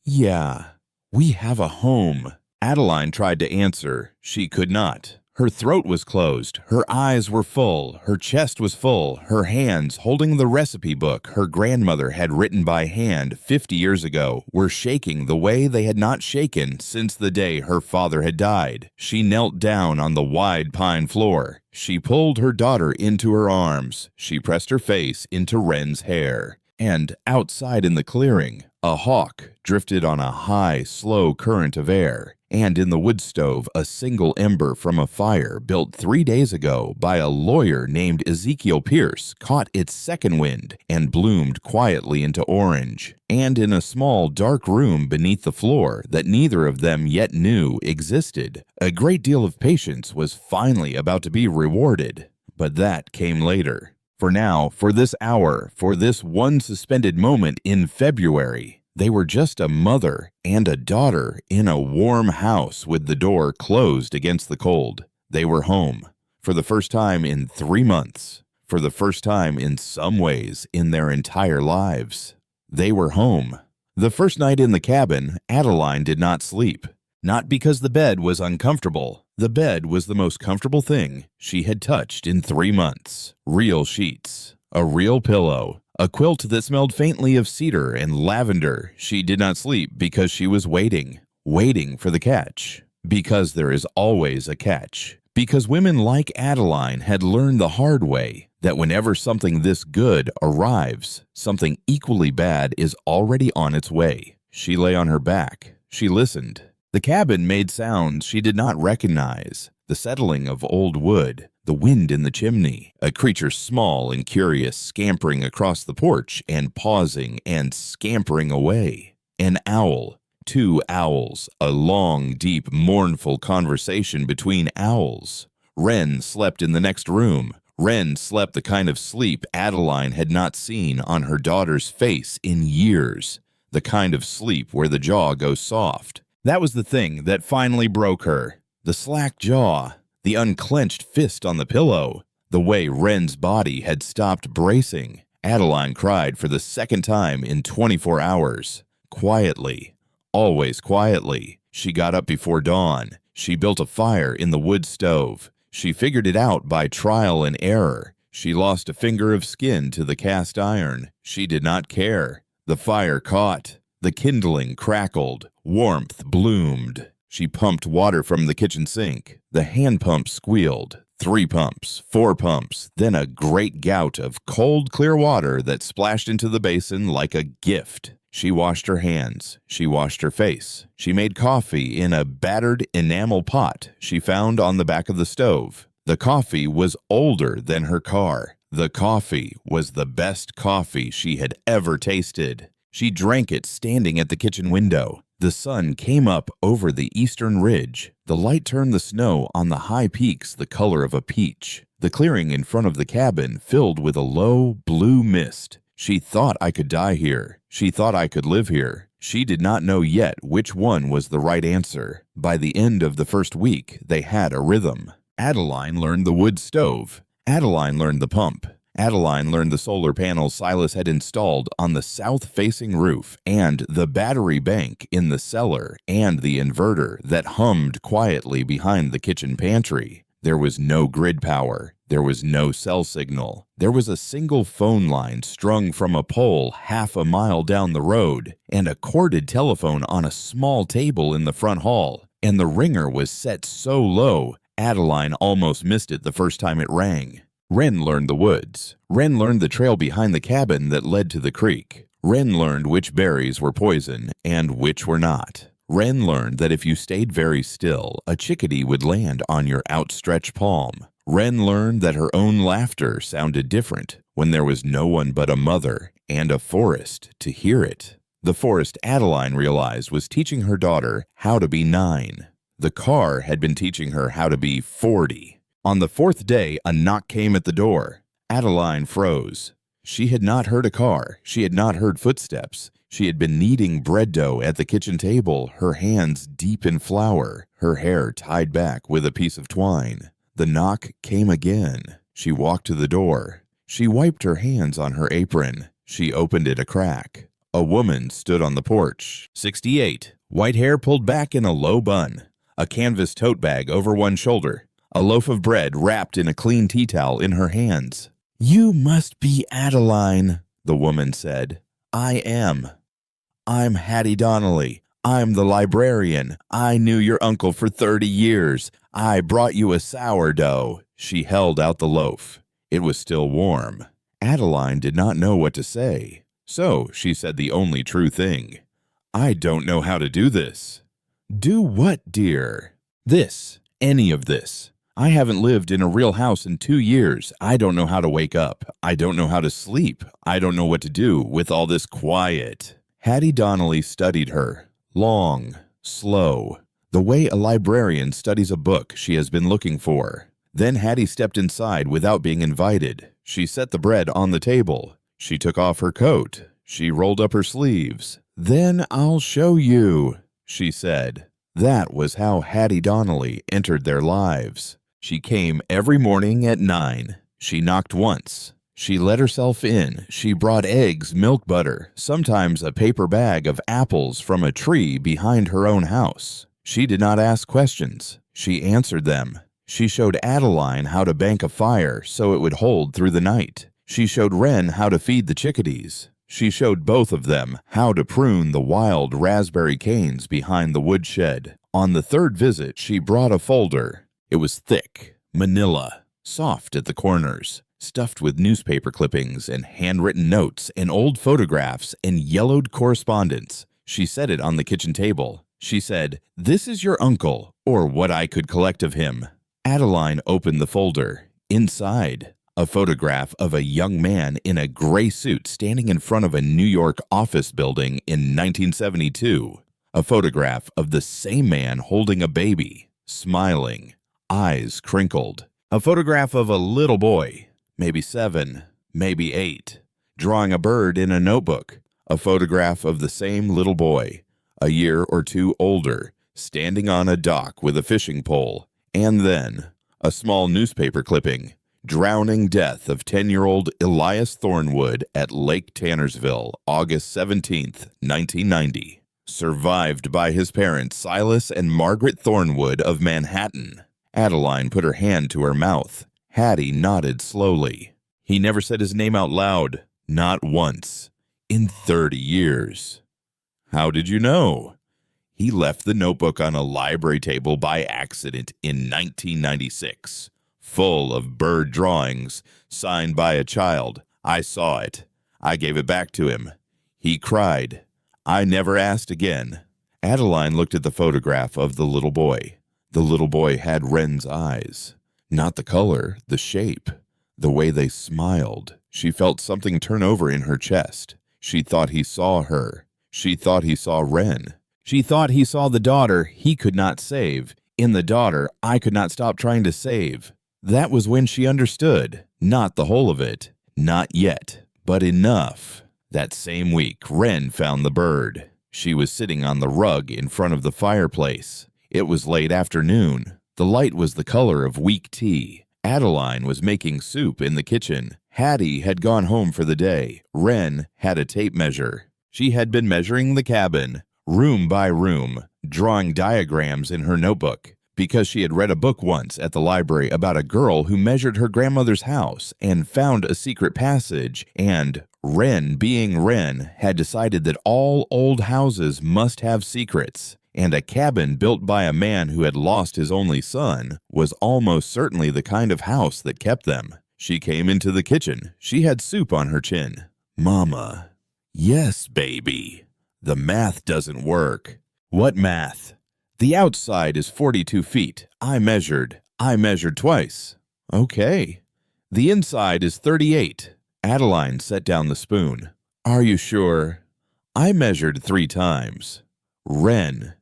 "Yeah, we have a home." Adeline tried to answer. She could not. Her throat was closed. Her eyes were full. Her chest was full. Her hands, holding the recipe book her grandmother had written by hand 50 years ago, were shaking the way they had not shaken since the day her father had died. She knelt down on the wide pine floor. She pulled her daughter into her arms. She pressed her face into Wren's hair. And outside in the clearing, a hawk drifted on a high, slow current of air. And in the wood stove, a single ember from a fire built 3 days ago by a lawyer named Ezekiel Pierce caught its second wind and bloomed quietly into orange. And in a small, dark room beneath the floor that neither of them yet knew existed, a great deal of patience was finally about to be rewarded. But that came later. For now, for this hour, for this one suspended moment in February, they were just a mother and a daughter in a warm house with the door closed against the cold. They were home for the first time in 3 months, for the first time in some ways in their entire lives. They were home. The first night in the cabin, Adeline did not sleep. Not because the bed was uncomfortable. The bed was the most comfortable thing she had touched in 3 months. Real sheets, a real pillow, a quilt that smelled faintly of cedar and lavender. She did not sleep because she was waiting for the catch. Because there is always a catch. Because women like Adeline had learned the hard way that whenever something this good arrives, something equally bad is already on its way. She lay on her back. She listened. The cabin made sounds she did not recognize. The settling of old wood, the wind in the chimney, a creature small and curious scampering across the porch and pausing and scampering away. An owl. 2 owls, a long, deep, mournful conversation between owls. Wren slept in the next room. Wren slept the kind of sleep Adeline had not seen on her daughter's face in years, the kind of sleep where the jaw goes soft. That was the thing that finally broke her. The slack jaw, the unclenched fist on the pillow, the way Wren's body had stopped bracing. Adeline cried for the second time in 24 hours, quietly. Always quietly. She got up before dawn. She built a fire in the wood stove. She figured it out by trial and error. She lost a finger of skin to the cast iron. She did not care. The fire caught. The kindling crackled. Warmth bloomed. She pumped water from the kitchen sink. The hand pump squealed. 3 pumps, 4 pumps, then a great gout of cold, clear water that splashed into the basin like a gift. She washed her hands. She washed her face. She made coffee in a battered enamel pot she found on the back of the stove. The coffee was older than her car. The coffee was the best coffee she had ever tasted. She drank it standing at the kitchen window. The sun came up over the eastern ridge. The light turned the snow on the high peaks the color of a peach. The clearing in front of the cabin filled with a low, blue mist. She thought I could die here. She thought I could live here. She did not know yet which one was the right answer. By the end of the first week, they had a rhythm. Adeline learned the wood stove. Adeline learned the pump. Adeline learned the solar panels Silas had installed on the south-facing roof and the battery bank in the cellar and the inverter that hummed quietly behind the kitchen pantry. There was no grid power. There was no cell signal. There was a single phone line strung from a pole half a mile down the road and a corded telephone on a small table in the front hall, and the ringer was set so low Adeline almost missed it the first time it rang. Wren learned the woods. Wren learned the trail behind the cabin that led to the creek. Wren learned which berries were poison and which were not. Wren learned that if you stayed very still, a chickadee would land on your outstretched palm. Wren learned that her own laughter sounded different when there was no one but a mother and a forest to hear it. The forest, Adeline realized, was teaching her daughter how to be 9. The car had been teaching her how to be 40. On the 4th day, a knock came at the door. Adeline froze. She had not heard a car. She had not heard footsteps. She had been kneading bread dough at the kitchen table, her hands deep in flour, her hair tied back with a piece of twine. The knock came again. She walked to the door. She wiped her hands on her apron. She opened it a crack. A woman stood on the porch. 68. White hair pulled back in a low bun. A canvas tote bag over one shoulder. A loaf of bread wrapped in a clean tea towel in her hands. "You must be Adeline," the woman said. "I am. I'm Hattie Donnelly. I'm the librarian. I knew your uncle for 30 years. I brought you a sourdough." She held out the loaf. It was still warm. Adeline did not know what to say. So she said the only true thing. "I don't know how to do this." "Do what, dear?" "This. Any of this. I haven't lived in a real house in 2 years. I don't know how to wake up. I don't know how to sleep. I don't know what to do with all this quiet." Hattie Donnelly studied her. Long, slow, the way a librarian studies a book she has been looking for. Then Hattie stepped inside without being invited. She set the bread on the table. She took off her coat. She rolled up her sleeves. "Then I'll show you," she said. That was how Hattie Donnelly entered their lives. She came every morning at 9. She knocked once. She let herself in. She brought eggs, milk, butter, sometimes a paper bag of apples from a tree behind her own house. She did not ask questions. She answered them. She showed Adeline how to bank a fire so it would hold through the night. She showed Wren how to feed the chickadees. She showed both of them how to prune the wild raspberry canes behind the woodshed. On the 3rd visit, she brought a folder. It was thick, manila, soft at the corners, stuffed with newspaper clippings and handwritten notes and old photographs and yellowed correspondence. She set it on the kitchen table. She said, "This is your uncle, or what I could collect of him." Adeline opened the folder. Inside, a photograph of a young man in a gray suit standing in front of a New York office building in 1972. A photograph of the same man holding a baby, smiling, eyes crinkled. A photograph of a little boy, maybe 7, maybe 8, drawing a bird in a notebook. A photograph of the same little boy, a year or two older, standing on a dock with a fishing pole. And then, a small newspaper clipping. Drowning death of 10-year-old Elias Thornwood at Lake Tannersville, August 17, 1990. Survived by his parents Silas and Margaret Thornwood of Manhattan. Adeline put her hand to her mouth. Hattie nodded slowly. He never said his name out loud, not once, in 30 years. How did you know? He left the notebook on a library table by accident in 1996. Full of bird drawings, signed by a child. I saw it. I gave it back to him. He cried. I never asked again. Adeline looked at the photograph of the little boy. The little boy had Wren's eyes. Not the color, the shape, the way they smiled. She felt something turn over in her chest. She thought he saw her. She thought he saw Wren. She thought he saw the daughter he could not save. In the daughter I could not stop trying to save. That was when she understood. Not the whole of it. Not yet, but enough. That same week, Wren found the bird. She was sitting on the rug in front of the fireplace. It was late afternoon. The light was the color of weak tea. Adeline was making soup in the kitchen. Hattie had gone home for the day. Wren had a tape measure. She had been measuring the cabin, room by room, drawing diagrams in her notebook, because she had read a book once at the library about a girl who measured her grandmother's house and found a secret passage, and Wren, being Wren, had decided that all old houses must have secrets, and a cabin built by a man who had lost his only son was almost certainly the kind of house that kept them. She came into the kitchen. She had soup on her chin. Mama. Yes, baby. The math doesn't work. What math? The outside is 42 feet. I measured twice. Okay. The inside is 38. Adeline set down the spoon. Are you sure? I measured 3 times. Wren.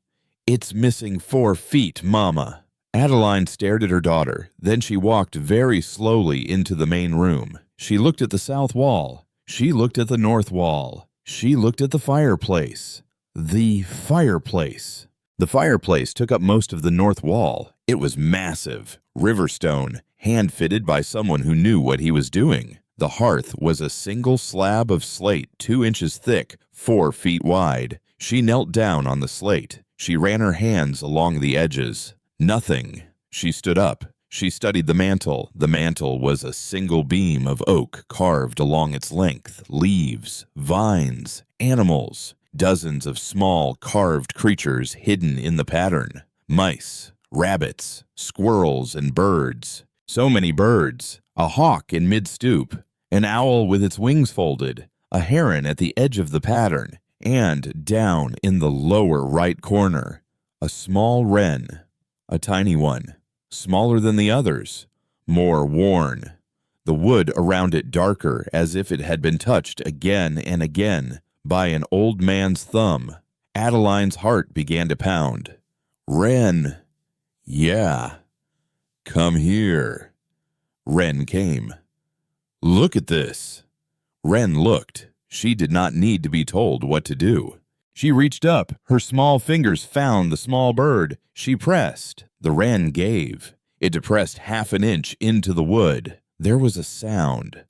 It's missing 4 feet, Mama. Adeline stared at her daughter. Then she walked very slowly into the main room. She looked at the south wall. She looked at the north wall. She looked at the fireplace. The fireplace. The fireplace took up most of the north wall. It was massive, riverstone, hand-fitted by someone who knew what he was doing. The hearth was a single slab of slate 2 inches thick, 4 feet wide. She knelt down on the slate. She ran her hands along the edges. Nothing. She stood up. She studied the mantel. The mantel was a single beam of oak carved along its length, leaves, vines, animals, dozens of small carved creatures hidden in the pattern. Mice, rabbits, squirrels, and birds. So many birds. A hawk in mid-stoop, an owl with its wings folded, a heron at the edge of the pattern, and down in the lower right corner, a small wren, a tiny one, smaller than the others, more worn, the wood around it darker as if it had been touched again and again by an old man's thumb. Adeline's heart began to pound. Wren. Yeah. Come here. Wren came. Look at this. Wren looked. She did not need to be told what to do. She reached up. Her small fingers found the small bird. She pressed. The wren gave. It depressed half an inch into the wood. There was a sound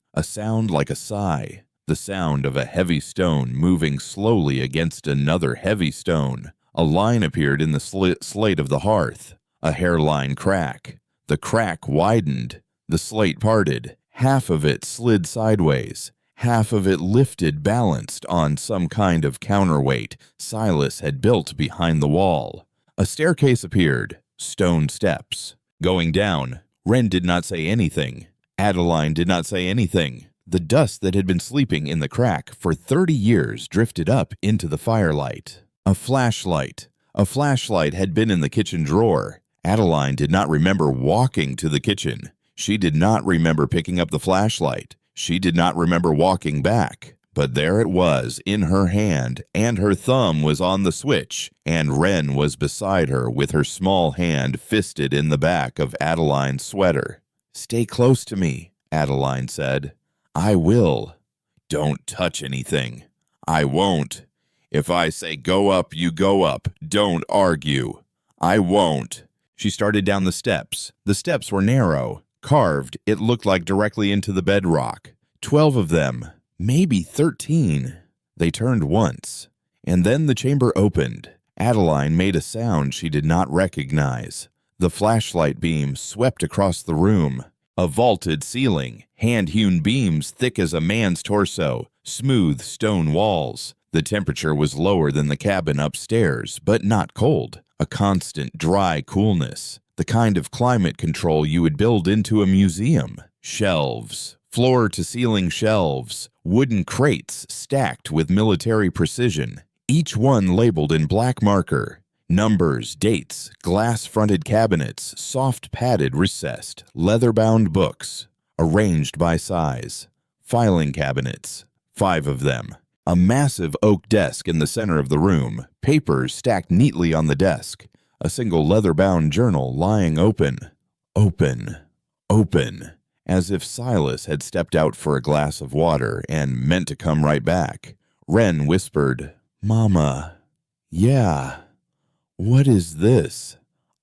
like a sigh, the sound of a heavy stone moving slowly against another heavy stone. A line appeared in the slate of the hearth, a hairline crack. The crack widened. The slate parted. Half of it slid sideways. Half of it lifted, balanced on some kind of counterweight Silas had built behind the wall. A staircase appeared. Stone steps. Going down, Wren did not say anything. Adeline did not say anything. The dust that had been sleeping in the crack for 30 years drifted up into the firelight. A flashlight. A flashlight had been in the kitchen drawer. Adeline did not remember walking to the kitchen. She did not remember picking up the flashlight. She did not remember walking back. But there it was in her hand, and her thumb was on the switch, and Wren was beside her with her small hand fisted in the back of Adeline's sweater. "Stay close to me," Adeline said. "I will." "Don't touch anything." "I won't." "If I say go up, you go up. Don't argue." "I won't." She started down the steps. The steps were narrow. Carved, it looked like directly into the bedrock. 12 of them. Maybe 13. They turned once, and then the chamber opened. Adeline made a sound she did not recognize. The flashlight beam swept across the room. A vaulted ceiling, hand-hewn beams thick as a man's torso, smooth stone walls. The temperature was lower than the cabin upstairs, but not cold. A constant, dry coolness. The kind of climate control you would build into a museum. Shelves. Floor-to-ceiling shelves, wooden crates stacked with military precision, each one labeled in black marker. Numbers, dates, glass-fronted cabinets, soft-padded recessed, leather-bound books, arranged by size. Filing cabinets, 5 of them. A massive oak desk in the center of the room, papers stacked neatly on the desk, a single leather-bound journal lying open. Open. Open. As if Silas had stepped out for a glass of water and meant to come right back. Wren whispered, "Mama." "Yeah." "What is this?"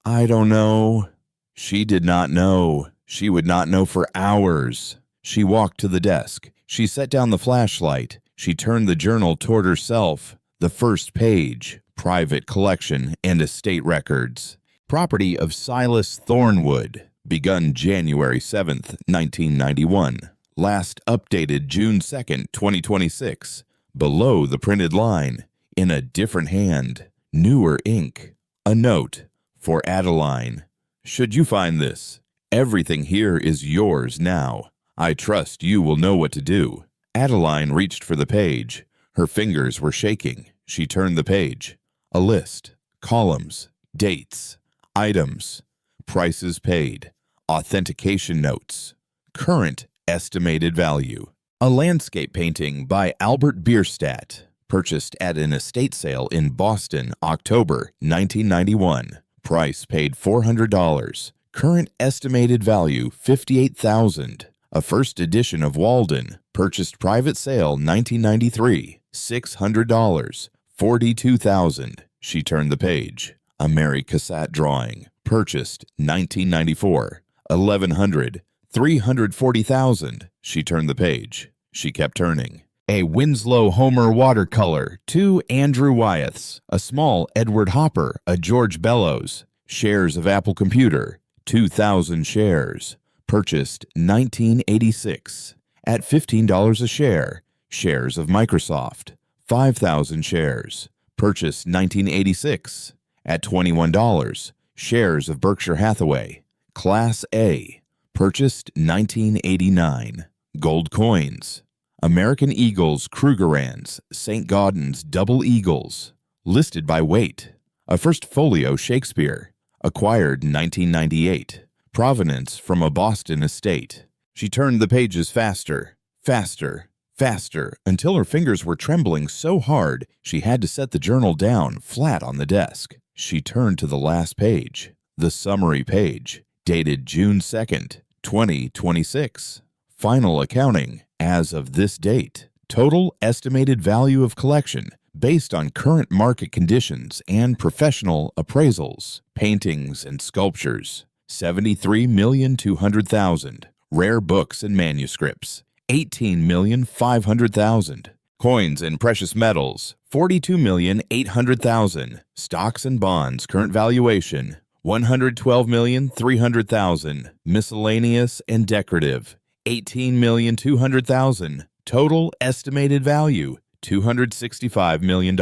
"I don't know." She did not know. She would not know for hours. She walked to the desk. She set down the flashlight. She turned the journal toward herself. The first page, private collection and estate records. Property of Silas Thornwood. Begun January 7th, 1991. Last updated June 2nd, 2026. Below the printed line, in a different hand, newer ink. A note for Adeline. "Should you find this, everything here is yours now. I trust you will know what to do." Adeline reached for the page. Her fingers were shaking. She turned the page. A list. Columns. Dates. Items. Prices paid. Authentication notes. Current estimated value. A landscape painting by Albert Bierstadt, purchased at an estate sale in Boston, October 1991. Price paid $400. Current estimated value $58,000. A first edition of Walden, purchased private sale 1993. $600. $42,000. She turned the page. A Mary Cassatt drawing, purchased 1994. $1,100. $340,000. She turned the page. She kept turning. A Winslow Homer watercolor, 2 Andrew Wyeths, a small Edward Hopper, a George Bellows. Shares of Apple Computer, 2,000 shares. Purchased 1986. At $15 a share. Shares of Microsoft, 5,000 shares. Purchased 1986. At $21. Shares of Berkshire Hathaway, Class A. Purchased 1989. Gold coins. American Eagles Krugerrands, St. Gaudens Double Eagles. Listed by weight. A first folio Shakespeare. Acquired 1998. Provenance from a Boston estate. She turned the pages faster, faster, faster, until her fingers were trembling so hard she had to set the journal down flat on the desk. She turned to the last page, the summary page, dated June 2nd, 2026. Final accounting as of this date. Total estimated value of collection based on current market conditions and professional appraisals. Paintings and sculptures, $73,200,000. Rare books and manuscripts, $18,500,000. Coins and precious metals, $42,800,000. Stocks and bonds current valuation, $112,300,000. Miscellaneous and decorative, $18,200,000. Total estimated value, $265 million.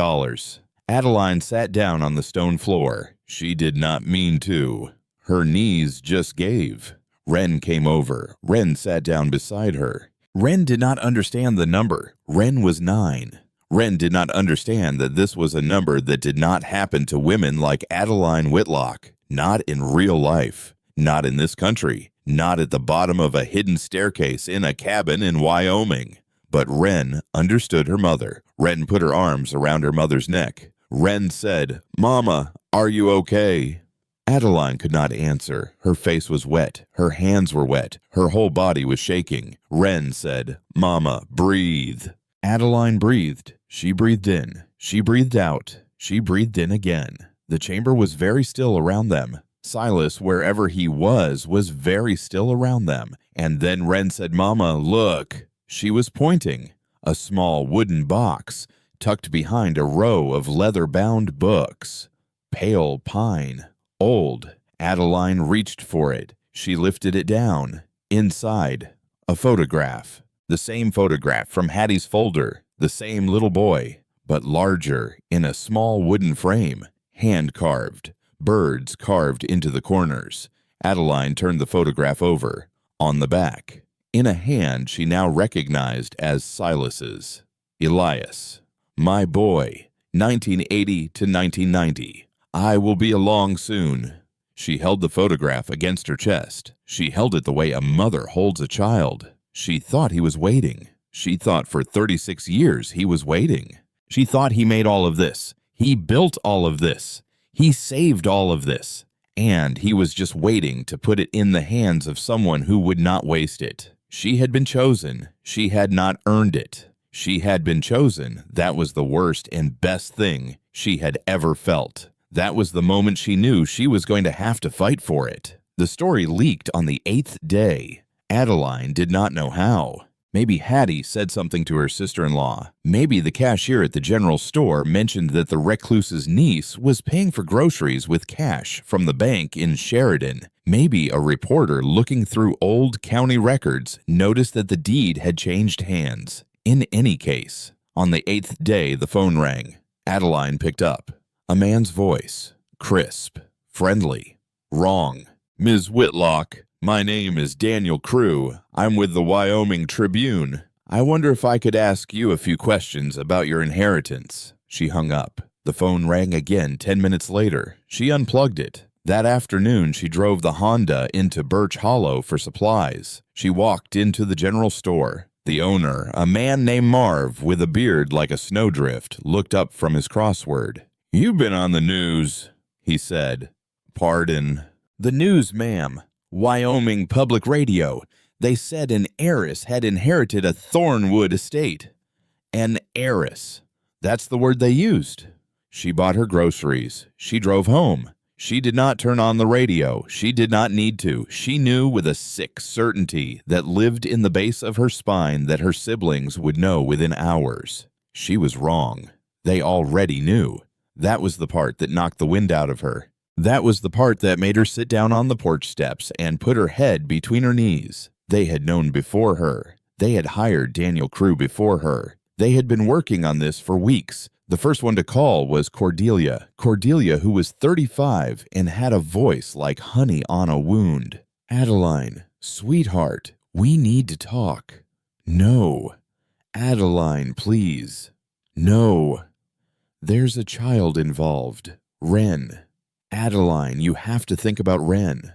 Adeline sat down on the stone floor. She did not mean to. Her knees just gave. Wren came over. Wren sat down beside her. Wren did not understand the number. Wren was 9. Wren did not understand that this was a number that did not happen to women like Adeline Whitlock. Not in real life. Not in this country. Not at the bottom of a hidden staircase in a cabin in Wyoming. But Wren understood her mother. Wren put her arms around her mother's neck. Wren said, "Mama, are you okay?" Adeline could not answer. Her face was wet. Her hands were wet. Her whole body was shaking. Wren said, "Mama, breathe." Adeline breathed. She breathed in. She breathed out. She breathed in again. The chamber was very still around them. Silas, wherever he was very still around them. And then Wren said, "Mama, look." She was pointing. A small wooden box, tucked behind a row of leather-bound books. Pale pine. Old. Adeline reached for it. She lifted it down. Inside, a photograph. The same photograph from Hattie's folder. The same little boy, but larger, in a small wooden frame. Hand-carved. Birds carved into the corners. Adeline turned the photograph over. On the back, in a hand she now recognized as Silas's. Elias. "My boy, 1980 to 1990. I will be along soon." She held the photograph against her chest. She held it the way a mother holds a child. She thought he was waiting. She thought for 36 years he was waiting. She thought he made all of this. He built all of this. He saved all of this. And he was just waiting to put it in the hands of someone who would not waste it. She had been chosen. She had not earned it. She had been chosen. That was the worst and best thing she had ever felt. That was the moment she knew she was going to have to fight for it. The story leaked on the 8th day. Adeline did not know how. Maybe Hattie said something to her sister-in-law. Maybe the cashier at the general store mentioned that the recluse's niece was paying for groceries with cash from the bank in Sheridan. Maybe a reporter looking through old county records noticed that the deed had changed hands. In any case, on the 8th day the phone rang. Adeline picked up. A man's voice. Crisp. Friendly. Wrong. "Ms. Whitlock, my name is Daniel Crew. I'm with the Wyoming Tribune. I wonder if I could ask you a few questions about your inheritance." She hung up. The phone rang again 10 minutes later. She unplugged it. That afternoon, she drove the Honda into Birch Hollow for supplies. She walked into the general store. The owner, a man named Marv with a beard like a snowdrift, looked up from his crossword. "You've been on the news," he said. "Pardon?" "The news, ma'am. Wyoming Public Radio. They said an heiress had inherited a Thornwood estate." An heiress. That's the word they used. She bought her groceries. She drove home. She did not turn on the radio. She did not need to. She knew with a sick certainty that lived in the base of her spine that her siblings would know within hours. She was wrong. They already knew. That was the part that knocked the wind out of her. That was the part that made her sit down on the porch steps and put her head between her knees. They had known before her. They had hired Daniel Crew before her. They had been working on this for weeks. The first one to call was Cordelia. Cordelia, who was 35 and had a voice like honey on a wound. "Adeline, sweetheart, we need to talk." "No." "Adeline, please." "No." "There's a child involved. Wren." "Adeline, you have to think about Wren."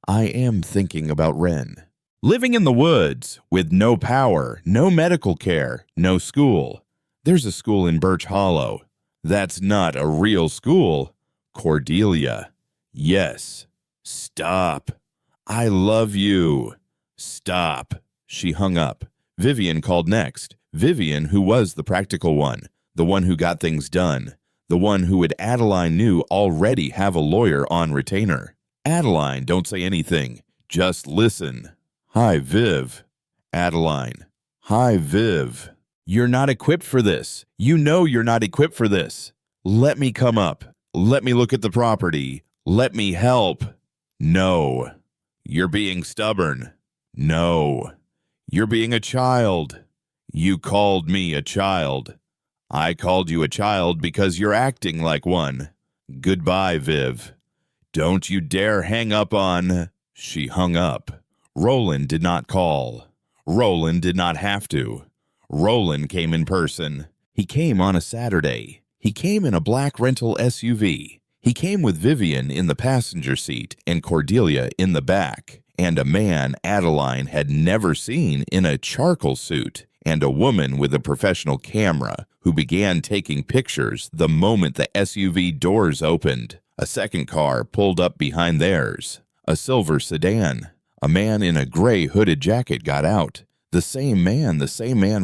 "I am thinking about Wren." Living in the woods, with no power, no medical care, no school. There's a school in Birch Hollow. That's not a real school. Cordelia. Yes. Stop. I love you. Stop. She hung up. Vivian called next. Vivian, who was the practical one, the one who got things done, the one who would Adeline knew already have a lawyer on retainer. "Adeline, don't say anything. Just listen." "Hi, Viv." Adeline. "Hi, Viv. You're not equipped for this. You know you're not equipped for this. Let me come up. Let me look at the property. Let me help." "No." "You're being stubborn." "No." "You're being a child." "You called me a child." "I called you a child because you're acting like one." "Goodbye, Viv." Don't you dare hang up on... She hung up. Roland did not call. Roland did not have to. Roland came in person. He came on a Saturday. He came in a black rental SUV. He came with Vivian in the passenger seat and Cordelia in the back, and a man Adeline had never seen in a charcoal suit, and a woman with a professional camera who began taking pictures the moment the SUV doors opened. A second car pulled up behind theirs, a silver sedan. A man in a gray hooded jacket got out. The same man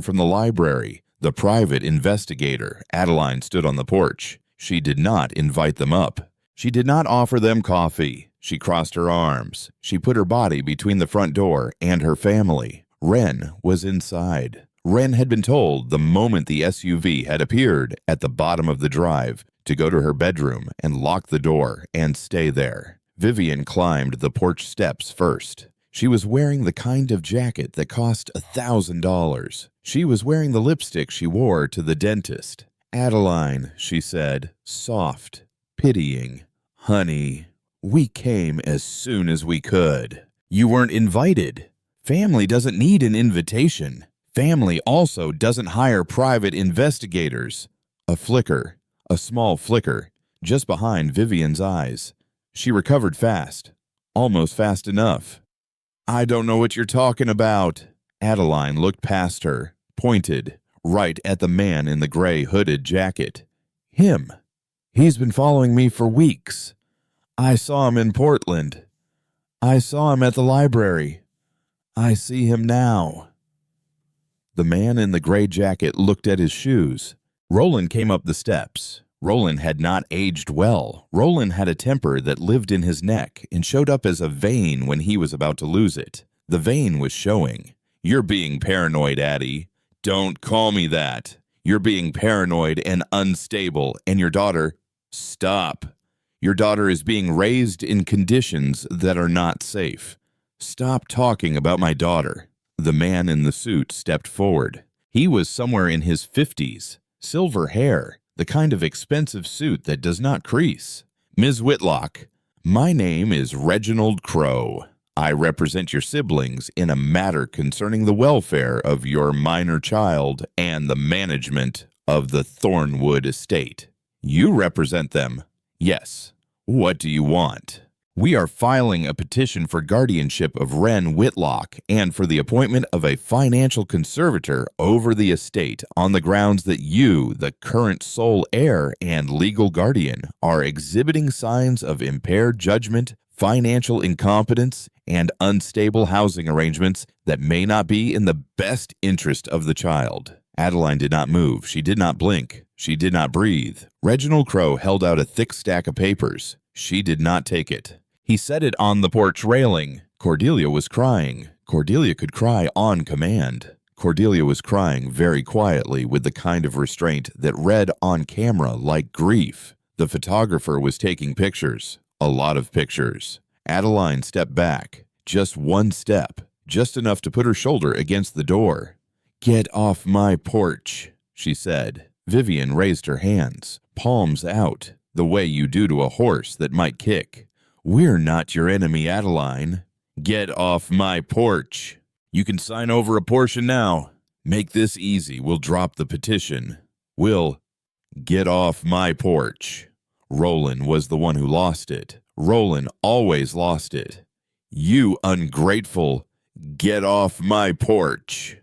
from the library, the private investigator. Adeline stood on the porch. She did not invite them up. She did not offer them coffee. She crossed her arms. She put her body between the front door and her family. Wren was inside. Wren had been told the moment the SUV had appeared at the bottom of the drive to go to her bedroom and lock the door and stay there. Vivian climbed the porch steps first. She was wearing the kind of jacket that cost $1,000. She was wearing the lipstick she wore to the dentist. "Adeline," she said, soft, pitying. "Honey, we came as soon as we could. You weren't invited. Family doesn't need an invitation. Family also doesn't hire private investigators." A flicker, a small flicker, just behind Vivian's eyes. She recovered fast, almost fast enough. "I don't know what you're talking about." Adeline looked past her, pointed, right at the man in the gray hooded jacket. "Him. He's been following me for weeks. I saw him in Portland. I saw him at the library. I see him now." The man in the gray jacket looked at his shoes. Roland came up the steps. Roland had not aged well. Roland had a temper that lived in his neck and showed up as a vein when he was about to lose it. The vein was showing. "You're being paranoid, Addie." "Don't call me that. You're being paranoid and unstable, and your daughter..." "Stop. Your daughter is being raised in conditions that are not safe. Stop talking about my daughter." The man in the suit stepped forward. He was somewhere in his 50s, silver hair, the kind of expensive suit that does not crease. "Ms. Whitlock, my name is Reginald Crow. I represent your siblings in a matter concerning the welfare of your minor child and the management of the Thornwood estate." "You represent them?" "Yes. What do you want?" "We are filing a petition for guardianship of Wren Whitlock and for the appointment of a financial conservator over the estate on the grounds that you, the current sole heir and legal guardian, are exhibiting signs of impaired judgment, financial incompetence, and unstable housing arrangements that may not be in the best interest of the child." Adeline did not move. She did not blink. She did not breathe. Reginald Crow held out a thick stack of papers. She did not take it. He set it on the porch railing. Cordelia was crying. Cordelia could cry on command. Cordelia was crying very quietly with the kind of restraint that read on camera like grief. The photographer was taking pictures. A lot of pictures. Adeline stepped back. Just one step. Just enough to put her shoulder against the door. "Get off my porch," she said. Vivian raised her hands, palms out, the way you do to a horse that might kick. "We're not your enemy, Adeline. Get off my porch. You can sign over a portion now. Make this easy. We'll drop the petition. We'll get off my porch." Roland was the one who lost it. Roland always lost it. "You ungrateful, get off my porch."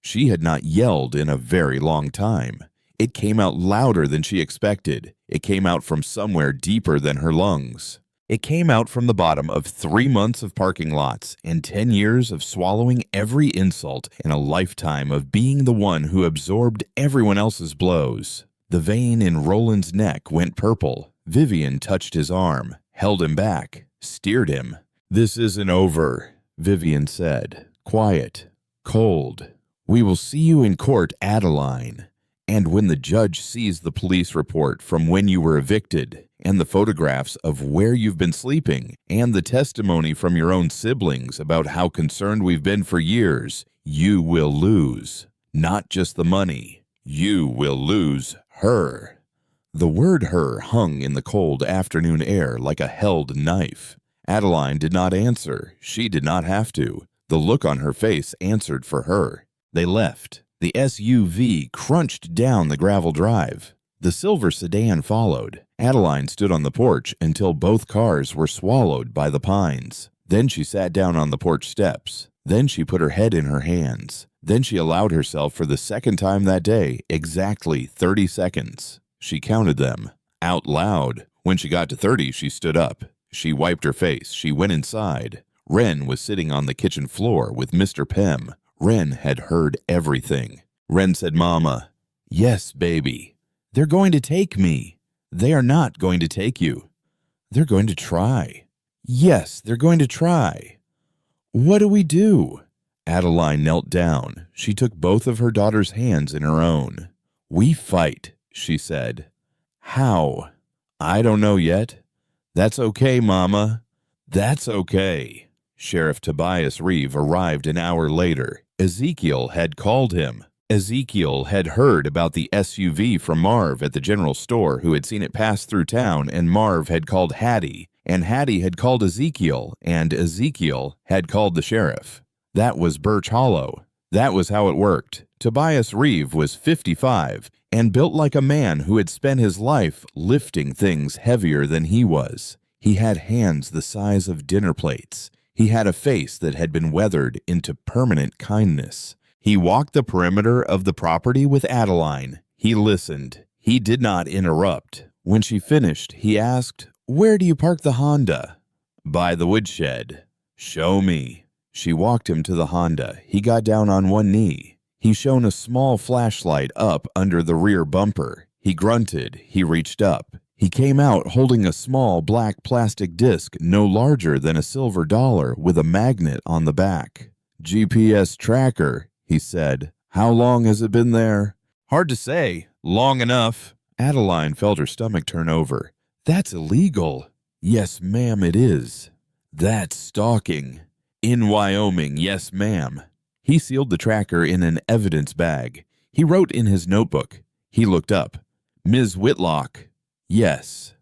She had not yelled in a very long time. It came out louder than she expected. It came out from somewhere deeper than her lungs. It came out from the bottom of 3 months of parking lots and 10 years of swallowing every insult and a lifetime of being the one who absorbed everyone else's blows. The vein in Roland's neck went purple. Vivian touched his arm, held him back, steered him. "This isn't over," Vivian said, quiet, cold. "We will see you in court, Adeline. And when the judge sees the police report from when you were evicted, and the photographs of where you've been sleeping, and the testimony from your own siblings about how concerned we've been for years, you will lose. Not just the money. You will lose her." The word her hung in the cold afternoon air like a held knife. Adeline did not answer. She did not have to. The look on her face answered for her. They left. The SUV crunched down the gravel drive. The silver sedan followed. Adeline stood on the porch until both cars were swallowed by the pines. Then she sat down on the porch steps. Then she put her head in her hands. Then she allowed herself for the second time that day exactly 30 seconds. She counted them out loud. When she got to 30, she stood up. She wiped her face. She went inside. Wren was sitting on the kitchen floor with Mr. Pym. Wren had heard everything. Wren said, "Mama." "Yes, baby." "They're going to take me." "They are not going to take you." "They're going to try." "Yes, they're going to try." "What do we do?" Adeline knelt down. She took both of her daughter's hands in her own. "We fight," she said. "How?" "I don't know yet." "That's okay, Mama." "That's okay." Sheriff Tobias Reeve arrived an hour later. Ezekiel had called him. Ezekiel had heard about the SUV from Marv at the general store, who had seen it pass through town, and Marv had called Hattie, and Hattie had called Ezekiel, and Ezekiel had called the sheriff. That was Birch Hollow. That was how it worked. Tobias Reeve was 55 and built like a man who had spent his life lifting things heavier than he was. He had hands the size of dinner plates. He had a face that had been weathered into permanent kindness. He walked the perimeter of the property with Adeline. He listened. He did not interrupt. When she finished, he asked, "Where do you park the Honda?" "By the woodshed." "Show me." She walked him to the Honda. He got down on one knee. He shone a small flashlight up under the rear bumper. He grunted. He reached up. He came out holding a small black plastic disc no larger than a silver dollar with a magnet on the back. "GPS tracker," he said. "How long has it been there?" "Hard to say. Long enough." Adeline felt her stomach turn over. "That's illegal." "Yes, ma'am, it is." "That's stalking." "In Wyoming, yes, ma'am." He sealed the tracker in an evidence bag. He wrote in his notebook. He looked up. "Ms. Whitlock." "Yes."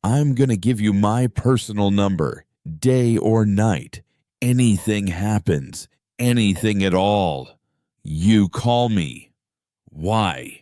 "I'm going to give you my personal number, day or night. Anything happens, anything at all, you call me." "Why?"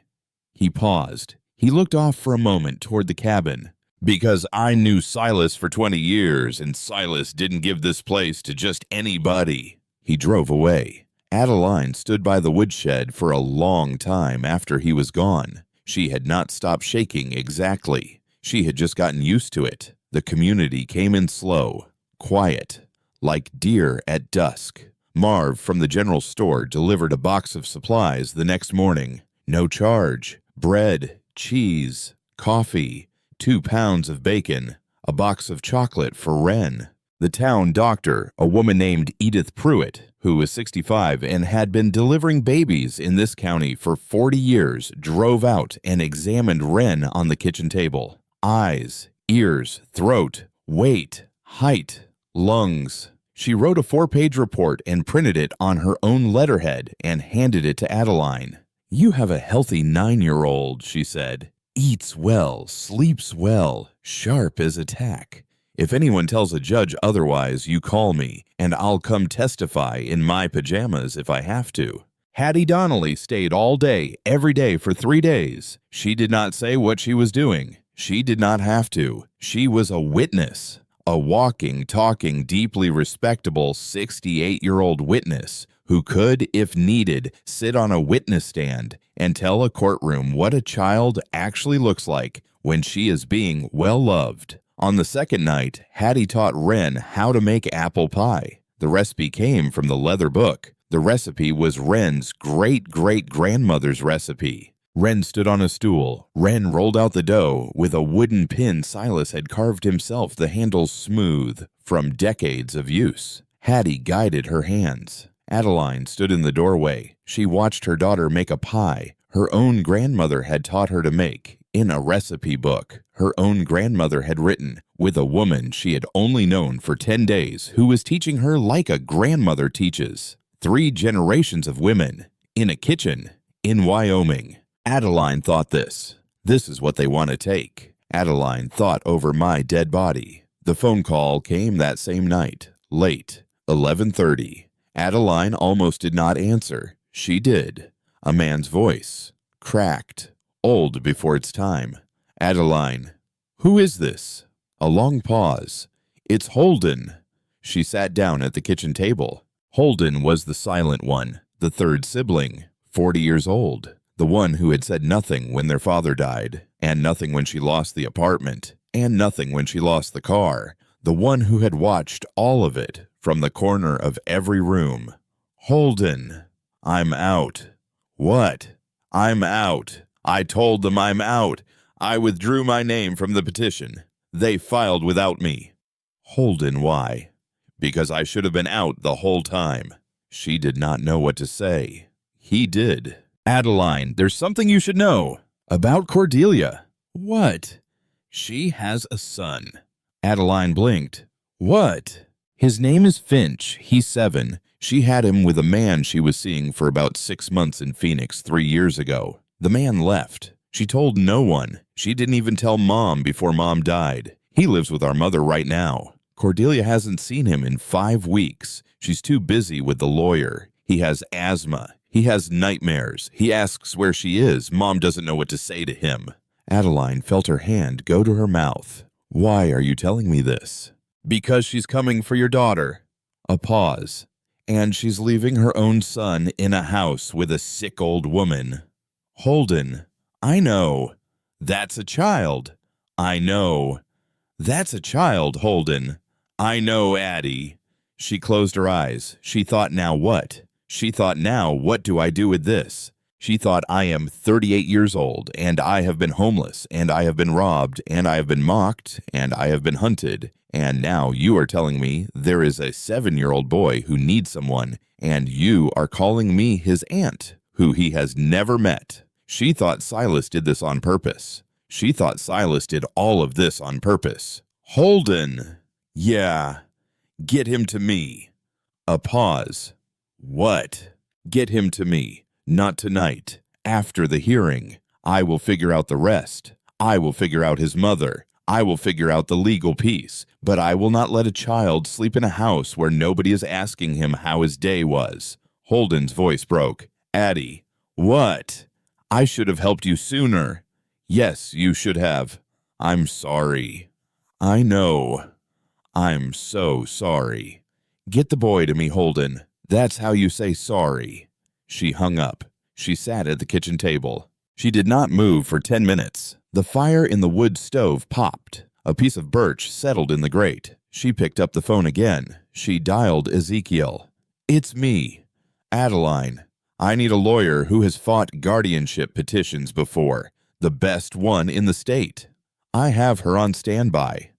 He paused. He looked off for a moment toward the cabin. "Because I knew Silas for 20 years, and Silas didn't give this place to just anybody." He drove away. Adeline stood by the woodshed for a long time after he was gone. She had not stopped shaking exactly. She had just gotten used to it. The community came in slow, quiet, like deer at dusk. Marv from the general store delivered a box of supplies the next morning. No charge. Bread, cheese, coffee, 2 pounds of bacon, a box of chocolate for Wren. The town doctor, a woman named Edith Pruitt, who was 65 and had been delivering babies in this county for 40 years, drove out and examined Wren on the kitchen table. Eyes, ears, throat, weight, height, lungs. She wrote a 4-page report and printed it on her own letterhead and handed it to Adeline. "You have a healthy 9-year-old, she said. "Eats well, sleeps well, sharp as a tack. If anyone tells a judge otherwise, you call me, and I'll come testify in my pajamas if I have to." Hattie Donnelly stayed all day, every day for 3 days. She did not say what she was doing. She did not have to. She was a witness, a walking, talking, deeply respectable 68-year-old witness who could, if needed, sit on a witness stand and tell a courtroom what a child actually looks like when she is being well loved. On the second night, Hattie taught Wren how to make apple pie. The recipe came from the leather book. The recipe was Wren's great-great-grandmother's recipe. Wren stood on a stool. Wren rolled out the dough with a wooden pin Silas had carved himself, the handles smooth from decades of use. Hattie guided her hands. Adeline stood in the doorway. She watched her daughter make a pie her own grandmother had taught her to make in a recipe book her own grandmother had written with a woman she had only known for 10 days who was teaching her like a grandmother teaches. 3 generations of women in a kitchen in Wyoming. Adeline thought this This is what they want to take. Adeline thought over my dead body. The phone call came that same night, late, 11:30. Adeline almost did not answer. She did. A man's voice, cracked, old before its time. Adeline, who is this? A long pause. It's Holden. She sat down at the kitchen table. Holden was the silent one, the third sibling, 40 years old, the one who had said nothing when their father died, and nothing when she lost the apartment, and nothing when she lost the car, the one who had watched all of it from the corner of every room. Holden, I'm out. What? I'm out. I told them I'm out. I withdrew my name from the petition. They filed without me. Holden, why? Because I should have been out the whole time. She did not know what to say. He did. Adeline, there's something you should know. About Cordelia. What? She has a son. Adeline blinked. What? His name is Finch. He's 7. She had him with a man she was seeing for about 6 months in Phoenix 3 years ago. The man left. She told no one. She didn't even tell Mom before Mom died. He lives with our mother right now. Cordelia hasn't seen him in 5 weeks. She's too busy with the lawyer. He has asthma. He has nightmares. He asks where she is. Mom doesn't know what to say to him. Adeline felt her hand go to her mouth. Why are you telling me this? Because she's coming for your daughter. A pause. And she's leaving her own son in a house with a sick old woman. Holden, I know. That's a child. I know. That's a child, Holden. I know, Addie. She closed her eyes. She thought, now what? She thought, now what do I do with this? She thought, I am 38 years old, and I have been homeless, and I have been robbed, and I have been mocked, and I have been hunted, and now you are telling me there is a 7-year-old boy who needs someone, and you are calling me his aunt, who he has never met. She thought Silas did this on purpose. She thought Silas did all of this on purpose. Holden! Yeah. Get him to me. A pause. What? Get him to me. Not tonight. After the hearing. I will figure out the rest. I will figure out his mother. I will figure out the legal piece. But I will not let a child sleep in a house where nobody is asking him how his day was. Holden's voice broke. Addie. What? I should have helped you sooner. Yes, you should have. I'm sorry. I know. I'm so sorry. Get the boy to me, Holden. That's how you say sorry. She hung up. She sat at the kitchen table. She did not move for 10 minutes. The fire in the wood stove popped. A piece of birch settled in the grate. She picked up the phone again. She dialed Ezekiel. It's me. Adeline. I need a lawyer who has fought guardianship petitions before. The best one in the state. I have her on standby.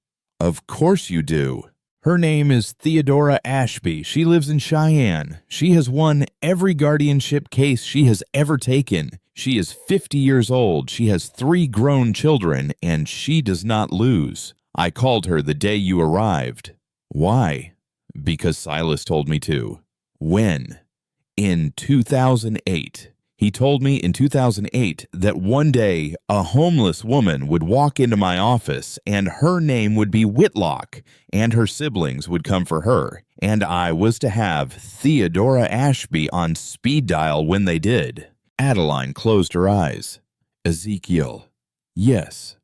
Of course you do. Her name is Theodora Ashby. She lives in Cheyenne. She has won every guardianship case she has ever taken. She is 50 years old. She has 3 grown children, and she does not lose. I called her the day you arrived. Why? Because Silas told me to. When? In 2008. He told me in 2008 that one day a homeless woman would walk into my office and her name would be Whitlock and her siblings would come for her. And I was to have Theodora Ashby on speed dial when they did. Adeline closed her eyes. Ezekiel. Yes.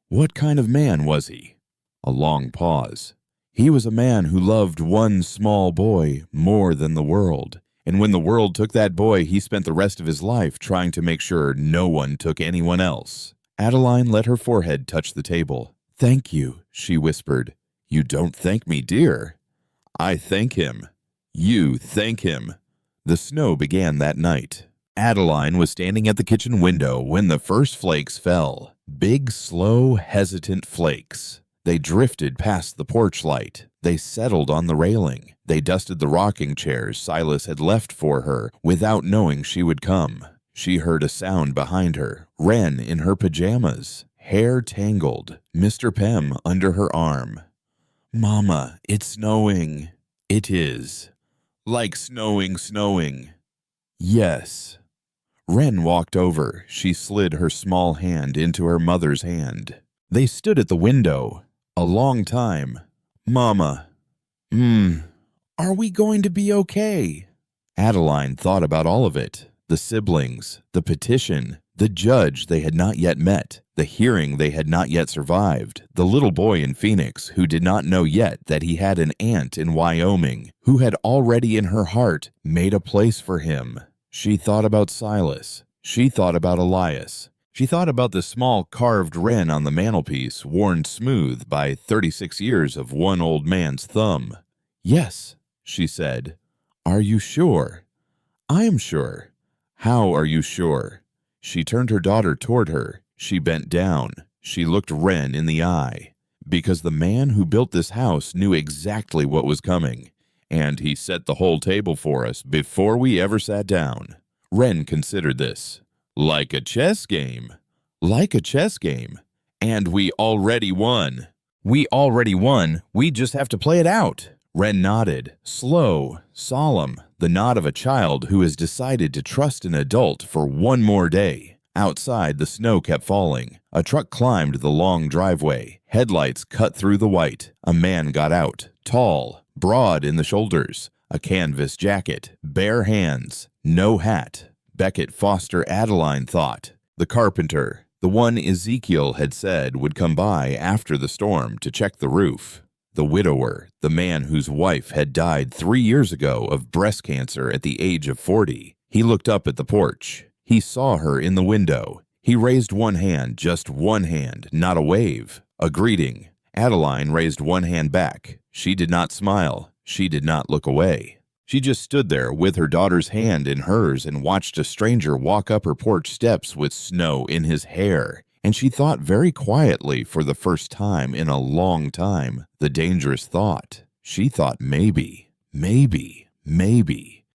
What kind of man was he? A long pause. He was a man who loved one small boy more than the world. And when the world took that boy, he spent the rest of his life trying to make sure no one took anyone else. Adeline let her forehead touch the table. Thank you, she whispered. You don't thank me, dear. I thank him. You thank him. The snow began that night. Adeline was standing at the kitchen window when the first flakes fell. Big, slow, hesitant flakes. They drifted past the porch light. They settled on the railing. They dusted the rocking chairs Silas had left for her without knowing she would come. She heard a sound behind her. Wren in her pajamas, hair tangled, Mr. Pem under her arm. Mama, it's snowing. It is. Like snowing. Yes. Wren walked over. She slid her small hand into her mother's hand. They stood at the window. A long time. Mama. Are we going to be okay? Adeline thought about all of it. The siblings, the petition, the judge they had not yet met, the hearing they had not yet survived, the little boy in Phoenix who did not know yet that he had an aunt in Wyoming who had already in her heart made a place for him. She thought about Silas. She thought about Elias. She thought about the small carved wren on the mantelpiece worn smooth by 36 years of one old man's thumb. Yes, she said. Are you sure? I am sure. How are you sure? She turned her daughter toward her. She bent down. She looked Wren in the eye. Because the man who built this house knew exactly what was coming, and he set the whole table for us before we ever sat down. Wren considered this. Like a chess game. Like a chess game. And we already won. We already won. We just have to play it out. Wren nodded, slow, solemn, the nod of a child who has decided to trust an adult for one more day. Outside, the snow kept falling. A truck climbed the long driveway. Headlights cut through the white. A man got out, tall, broad in the shoulders, a canvas jacket, bare hands, no hat. Beckett Foster Adeline thought. The carpenter, the one Ezekiel had said would come by after the storm to check the roof. The widower, the man whose wife had died 3 years ago of breast cancer at the age of 40. He looked up at the porch. He saw her in the window. He raised one hand, just one hand, not a wave, a greeting. Adeline raised one hand back. She did not smile. She did not look away. She just stood there with her daughter's hand in hers and watched a stranger walk up her porch steps with snow in his hair. And she thought very quietly for the first time in a long time, the dangerous thought. She thought maybe.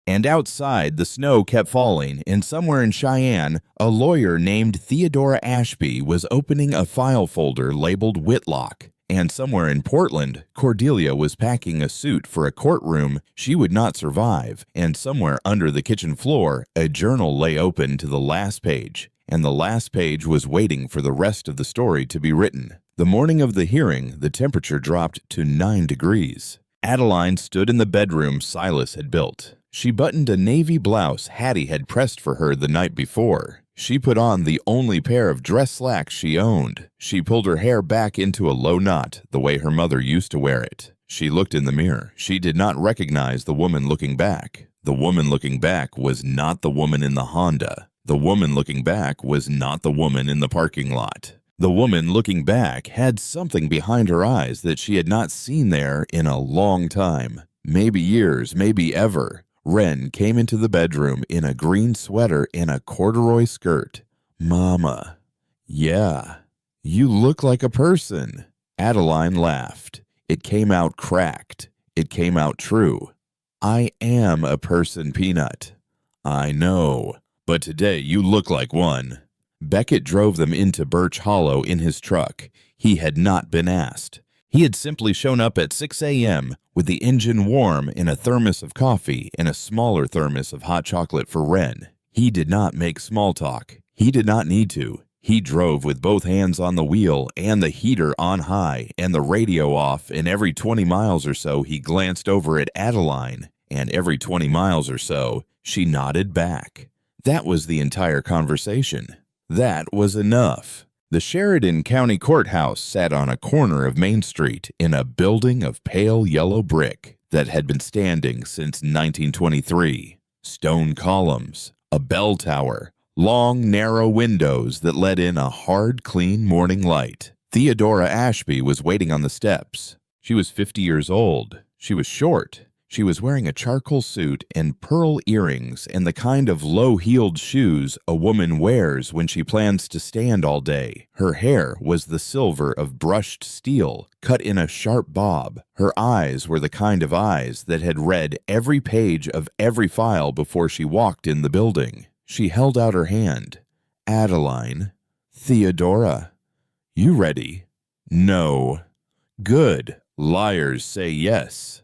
And outside, the snow kept falling, and somewhere in Cheyenne, a lawyer named Theodora Ashby was opening a file folder labeled Whitlock. And somewhere in Portland, Cordelia was packing a suit for a courtroom she would not survive, and somewhere under the kitchen floor, a journal lay open to the last page, and the last page was waiting for the rest of the story to be written. The morning of the hearing, the temperature dropped to 9 degrees. Adeline stood in the bedroom Silas had built. She buttoned a navy blouse Hattie had pressed for her the night before. She put on the only pair of dress slacks she owned. She pulled her hair back into a low knot, the way her mother used to wear it. She looked in the mirror. She did not recognize the woman looking back. The woman looking back was not the woman in the Honda. The woman looking back was not the woman in the parking lot. The woman looking back had something behind her eyes that she had not seen there in a long time. Maybe years, maybe ever. Wren came into the bedroom in a green sweater and a corduroy skirt. Mama. Yeah, you look like a person. Adeline laughed. It came out cracked. It came out true. I am a person, Peanut. I know, but today you look like one. Beckett drove them into Birch Hollow in his truck. He had not been asked. He had simply shown up at 6 a.m. with the engine warm in a thermos of coffee and a smaller thermos of hot chocolate for Wren. He did not make small talk. He did not need to. He drove with both hands on the wheel and the heater on high and the radio off, and every 20 miles or so he glanced over at Adeline, and every 20 miles or so she nodded back. That was the entire conversation. That was enough. The Sheridan County Courthouse sat on a corner of Main Street in a building of pale yellow brick that had been standing since 1923. Stone columns, a bell tower, long, narrow windows that let in a hard, clean morning light. Theodora Ashby was waiting on the steps. She was 50 years old. She was short. She was wearing a charcoal suit and pearl earrings and the kind of low-heeled shoes a woman wears when she plans to stand all day. Her hair was the silver of brushed steel, cut in a sharp bob. Her eyes were the kind of eyes that had read every page of every file before she walked in the building. She held out her hand. Adeline. Theodora. You ready? No. Good. Liars say yes.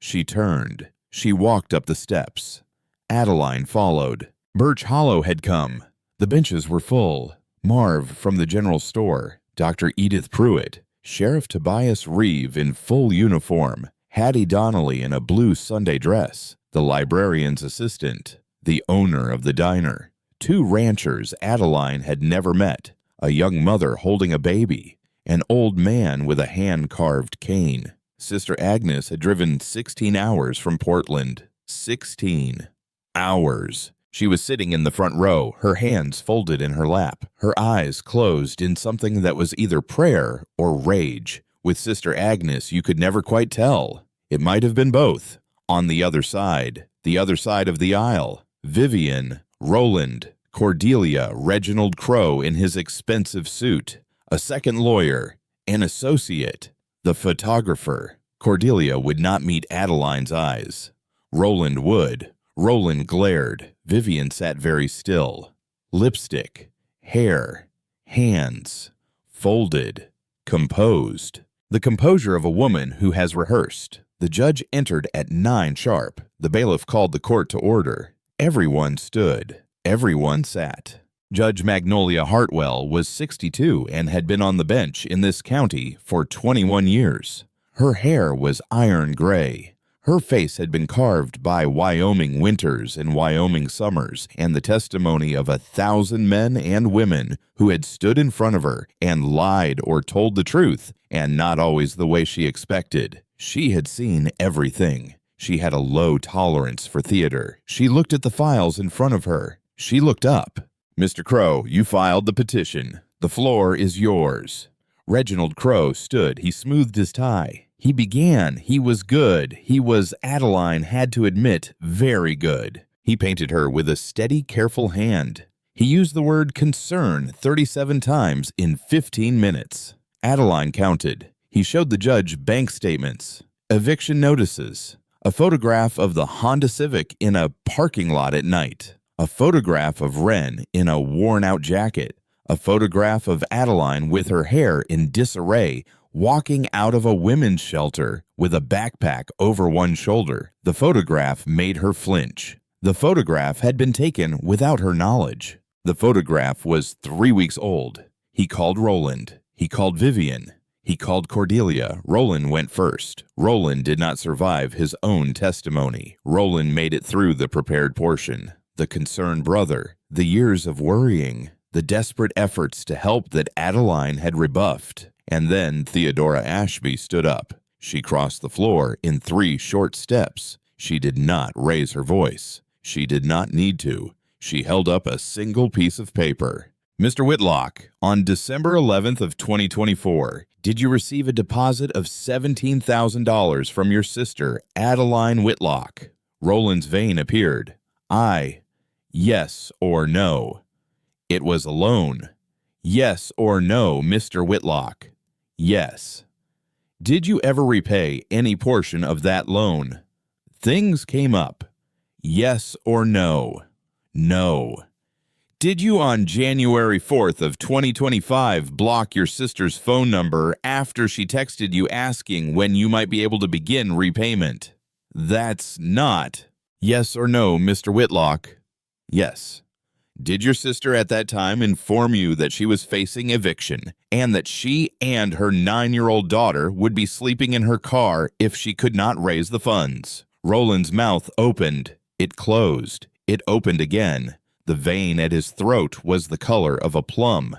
She turned. She walked up the steps. Adeline followed. Birch Hollow had come. The benches were full. Marv from the general store, Dr. Edith Pruitt, Sheriff Tobias Reeve in full uniform, Hattie Donnelly in a blue Sunday dress, the librarian's assistant, the owner of the diner, two ranchers Adeline had never met, a young mother holding a baby, an old man with a hand-carved cane. Sister Agnes had driven 16 hours from Portland. 16 hours. She was sitting in the front row, her hands folded in her lap, her eyes closed in something that was either prayer or rage. With Sister Agnes, you could never quite tell. It might have been both. On the other side of the aisle, Vivian, Roland, Cordelia, Reginald Crowe in his expensive suit, a second lawyer, an associate, the photographer. Cordelia would not meet Adeline's eyes. Roland would. Roland glared. Vivian sat very still. Lipstick, hair, hands, folded, composed. The composure of a woman who has rehearsed. The judge entered at 9 sharp. The bailiff called the court to order. Everyone stood. Everyone sat. Judge Magnolia Hartwell was 62 and had been on the bench in this county for 21 years. Her hair was iron gray. Her face had been carved by Wyoming winters and Wyoming summers and the testimony of 1,000 men and women who had stood in front of her and lied or told the truth, and not always the way she expected. She had seen everything. She had a low tolerance for theater. She looked at the files in front of her. She looked up. "Mr. Crowe, you filed the petition. The floor is yours." Reginald Crowe stood. He smoothed his tie. He began. He was good. He was, Adeline had to admit, very good. He painted her with a steady, careful hand. He used the word concern 37 times in 15 minutes. Adeline counted. He showed the judge bank statements, eviction notices, a photograph of the Honda Civic in a parking lot at night, a photograph of Wren in a worn-out jacket, a photograph of Adeline with her hair in disarray, walking out of a women's shelter with a backpack over one shoulder. The photograph made her flinch. The photograph had been taken without her knowledge. The photograph was 3 weeks old. He called Roland. He called Vivian. He called Cordelia. Roland went first. Roland did not survive his own testimony. Roland made it through the prepared portion. The concerned brother, the years of worrying, the desperate efforts to help that Adeline had rebuffed. And then Theodora Ashby stood up. She crossed the floor in 3 short steps. She did not raise her voice. She did not need to. She held up a single piece of paper. "Mr. Whitlock, on December 11th of 2024, did you receive a deposit of $17,000 from your sister, Adeline Whitlock?" Roland's vein appeared. Yes or no. It was a loan. Yes or no, Mr. Whitlock? Yes. Did you ever repay any portion of that loan? Things came up. Yes or no? No. Did you on January 4th of 2025 block your sister's phone number after she texted you asking when you might be able to begin repayment? That's not. Yes or no, Mr. Whitlock? Yes. Did your sister at that time inform you that she was facing eviction and that she and her 9-year-old daughter would be sleeping in her car if she could not raise the funds? Roland's mouth opened. It closed. It opened again. The vein at his throat was the color of a plum.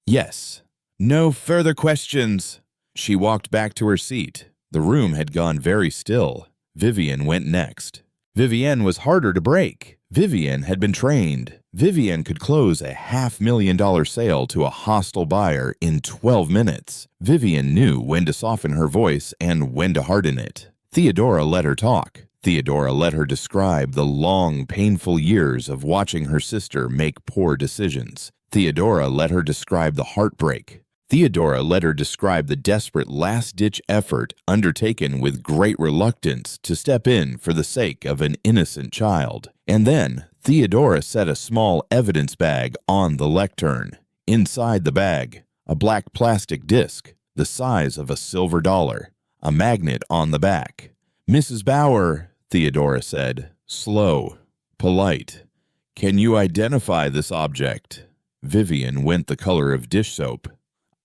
Yes. No further questions. She walked back to her seat. The room had gone very still. Vivian went next. Vivian was harder to break. Vivian had been trained. Vivian could close a $500,000 sale to a hostile buyer in 12 minutes. Vivian knew when to soften her voice and when to harden it. Theodora let her talk. Theodora let her describe the long, painful years of watching her sister make poor decisions. Theodora let her describe the heartbreak. Theodora let her describe the desperate last-ditch effort undertaken with great reluctance to step in for the sake of an innocent child. And then Theodora set a small evidence bag on the lectern. Inside the bag, a black plastic disc the size of a silver dollar, a magnet on the back. "Mrs. Bauer," Theodora said, slow, polite, Can you identify this object? Vivian went the color of dish soap.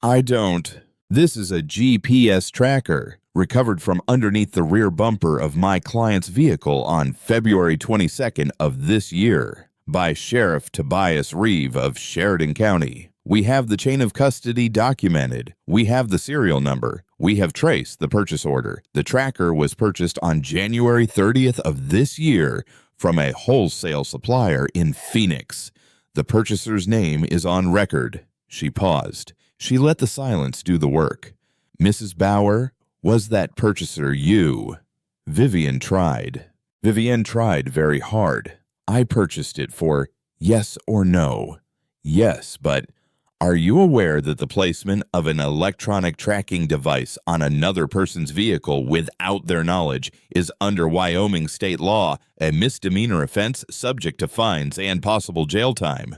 I don't. This is a GPS tracker recovered from underneath the rear bumper of my client's vehicle on February 22nd of this year by Sheriff Tobias Reeve of Sheridan County. We have the chain of custody documented. We have the serial number. We have traced the purchase order. The tracker was purchased on January 30th of this year from a wholesale supplier in Phoenix. The purchaser's name is on record. She paused. She let the silence do the work. Mrs. Bauer, was that purchaser you? Vivian tried. Vivian tried very hard. I purchased it for yes or no. Yes, but are you aware that the placement of an electronic tracking device on another person's vehicle without their knowledge is under Wyoming state law a misdemeanor offense subject to fines and possible jail time?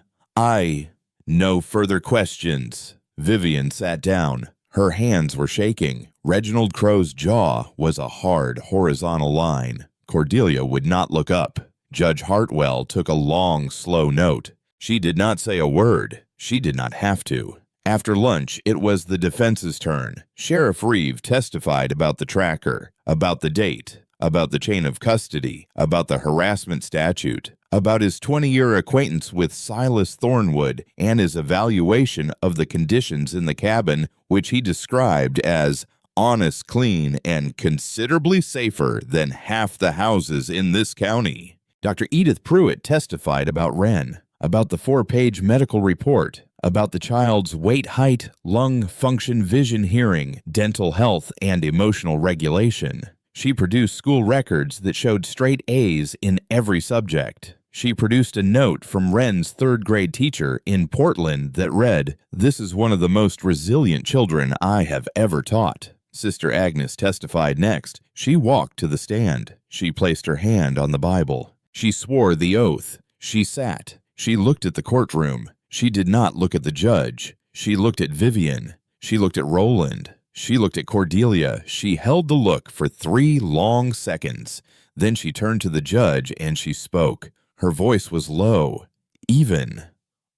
No further questions. Vivian sat down. Her hands were shaking. Reginald Crow's jaw was a hard, horizontal line. Cordelia would not look up. Judge Hartwell took a long, slow note. She did not say a word. She did not have to. After lunch, it was the defense's turn. Sheriff Reeve testified about the tracker, about the date, about the chain of custody, about the harassment statute, about his 20-year acquaintance with Silas Thornwood and his evaluation of the conditions in the cabin, which he described as honest, clean, and considerably safer than half the houses in this county. Dr. Edith Pruitt testified about Wren, about the 4-page medical report, about the child's weight, height, lung function, vision, hearing, dental health, and emotional regulation. She produced school records that showed straight A's in every subject. She produced a note from Wren's 3rd-grade teacher in Portland that read, "This is one of the most resilient children I have ever taught." Sister Agnes testified next. She walked to the stand. She placed her hand on the Bible. She swore the oath. She sat. She looked at the courtroom. She did not look at the judge. She looked at Vivian. She looked at Roland. She looked at Cordelia. She held the look for 3 long seconds. Then she turned to the judge and she spoke. Her voice was low, even,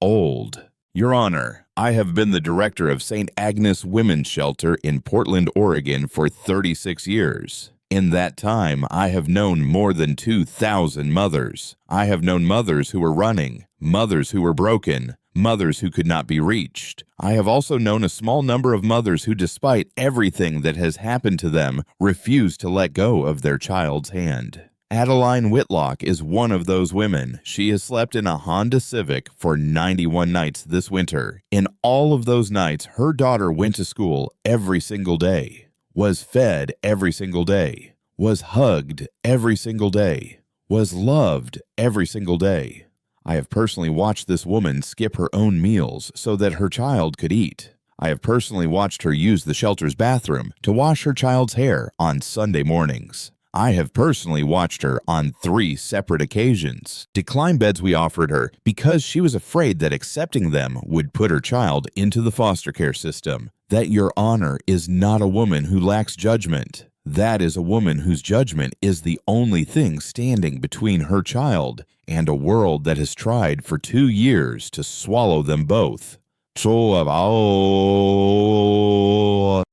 old. Your Honor, I have been the director of St. Agnes Women's Shelter in Portland, Oregon for 36 years. In that time, I have known more than 2,000 mothers. I have known mothers who were running, mothers who were broken, mothers who could not be reached. I have also known a small number of mothers who, despite everything that has happened to them, refuse to let go of their child's hand. Adeline Whitlock is one of those women. She has slept in a Honda Civic for 91 nights this winter. In all of those nights, her daughter went to school every single day, was fed every single day, was hugged every single day, was loved every single day. I have personally watched this woman skip her own meals so that her child could eat. I have personally watched her use the shelter's bathroom to wash her child's hair on Sunday mornings. I have personally watched her on 3 separate occasions decline beds we offered her because she was afraid that accepting them would put her child into the foster care system. That, Your Honor, is not a woman who lacks judgment. That is a woman whose judgment is the only thing standing between her child and a world that has tried for 2 years to swallow them both.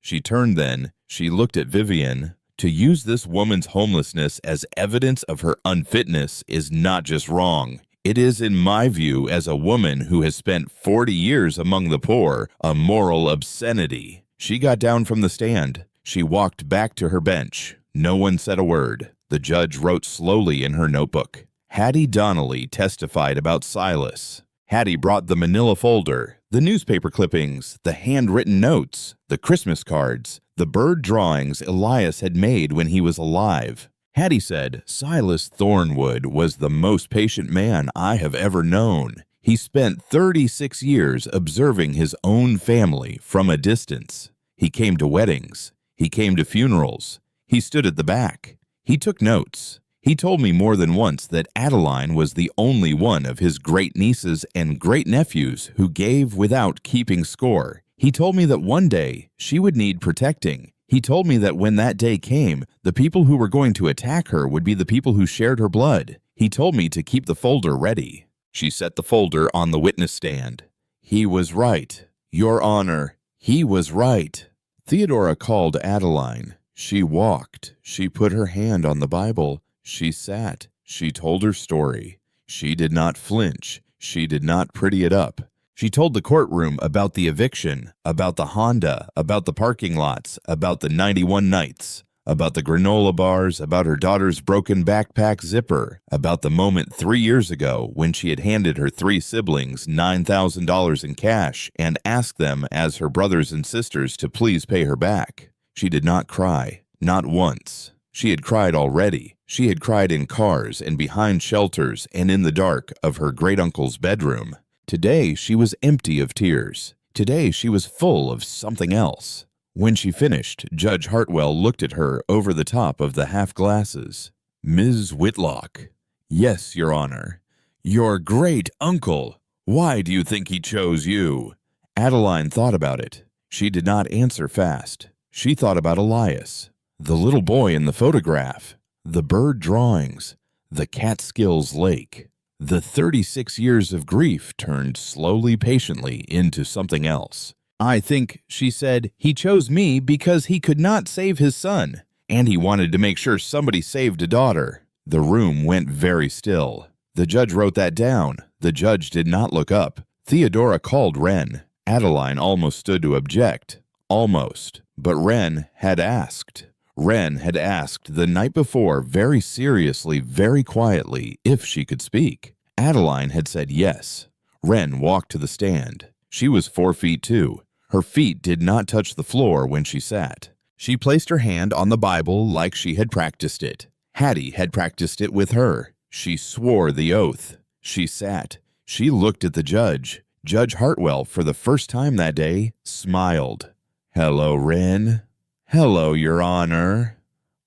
She turned then. She looked at Vivian. To use this woman's homelessness as evidence of her unfitness is not just wrong. It is, in my view, as a woman who has spent 40 years among the poor, a moral obscenity. She got down from the stand. She walked back to her bench. No one said a word. The judge wrote slowly in her notebook. Hattie Donnelly testified about Silas. Hattie brought the manila folder, the newspaper clippings, the handwritten notes, the Christmas cards, the bird drawings Elias had made when he was alive. Hattie said, Silas Thornwood was the most patient man I have ever known. He spent 36 years observing his own family from a distance. He came to weddings. He came to funerals. He stood at the back. He took notes. He told me more than once that Adeline was the only one of his great-nieces and great-nephews who gave without keeping score. He told me that one day she would need protecting. He told me that when that day came, the people who were going to attack her would be the people who shared her blood. He told me to keep the folder ready. She set the folder on the witness stand. He was right. Your Honor, he was right. Theodora called Adeline. She walked. She put her hand on the Bible. She sat. She told her story. She did not flinch. She did not pretty it up. She told the courtroom about the eviction, about the Honda, about the parking lots, about the 91 nights, about the granola bars, about her daughter's broken backpack zipper, about the moment 3 years ago when she had handed her 3 siblings $9,000 in cash and asked them as her brothers and sisters to please pay her back. She did not cry, not once. She had cried already. She had cried in cars and behind shelters and in the dark of her great-uncle's bedroom. Today she was empty of tears. Today she was full of something else. When she finished, Judge Hartwell looked at her over the top of the half-glasses. Ms. Whitlock. Yes, Your Honor. Your great-uncle. Why do you think he chose you? Adeline thought about it. She did not answer fast. She thought about Elias, the little boy in the photograph, the bird drawings, the Catskills Lake. The 36 years of grief turned slowly, patiently into something else. I think, she said, he chose me because he could not save his son, and he wanted to make sure somebody saved a daughter. The room went very still. The judge wrote that down. The judge did not look up. Theodora called Wren. Adeline almost stood to object. Almost. But Wren had asked. Wren had asked the night before very seriously, very quietly, if she could speak. Adeline had said yes. Wren walked to the stand. She was 4 feet 2. Her feet did not touch the floor when she sat. She placed her hand on the Bible like she had practiced it. Hattie had practiced it with her. She swore the oath. She sat. She looked at the judge. Judge Hartwell, for the first time that day, smiled. Hello, Wren. Hello, Your Honor.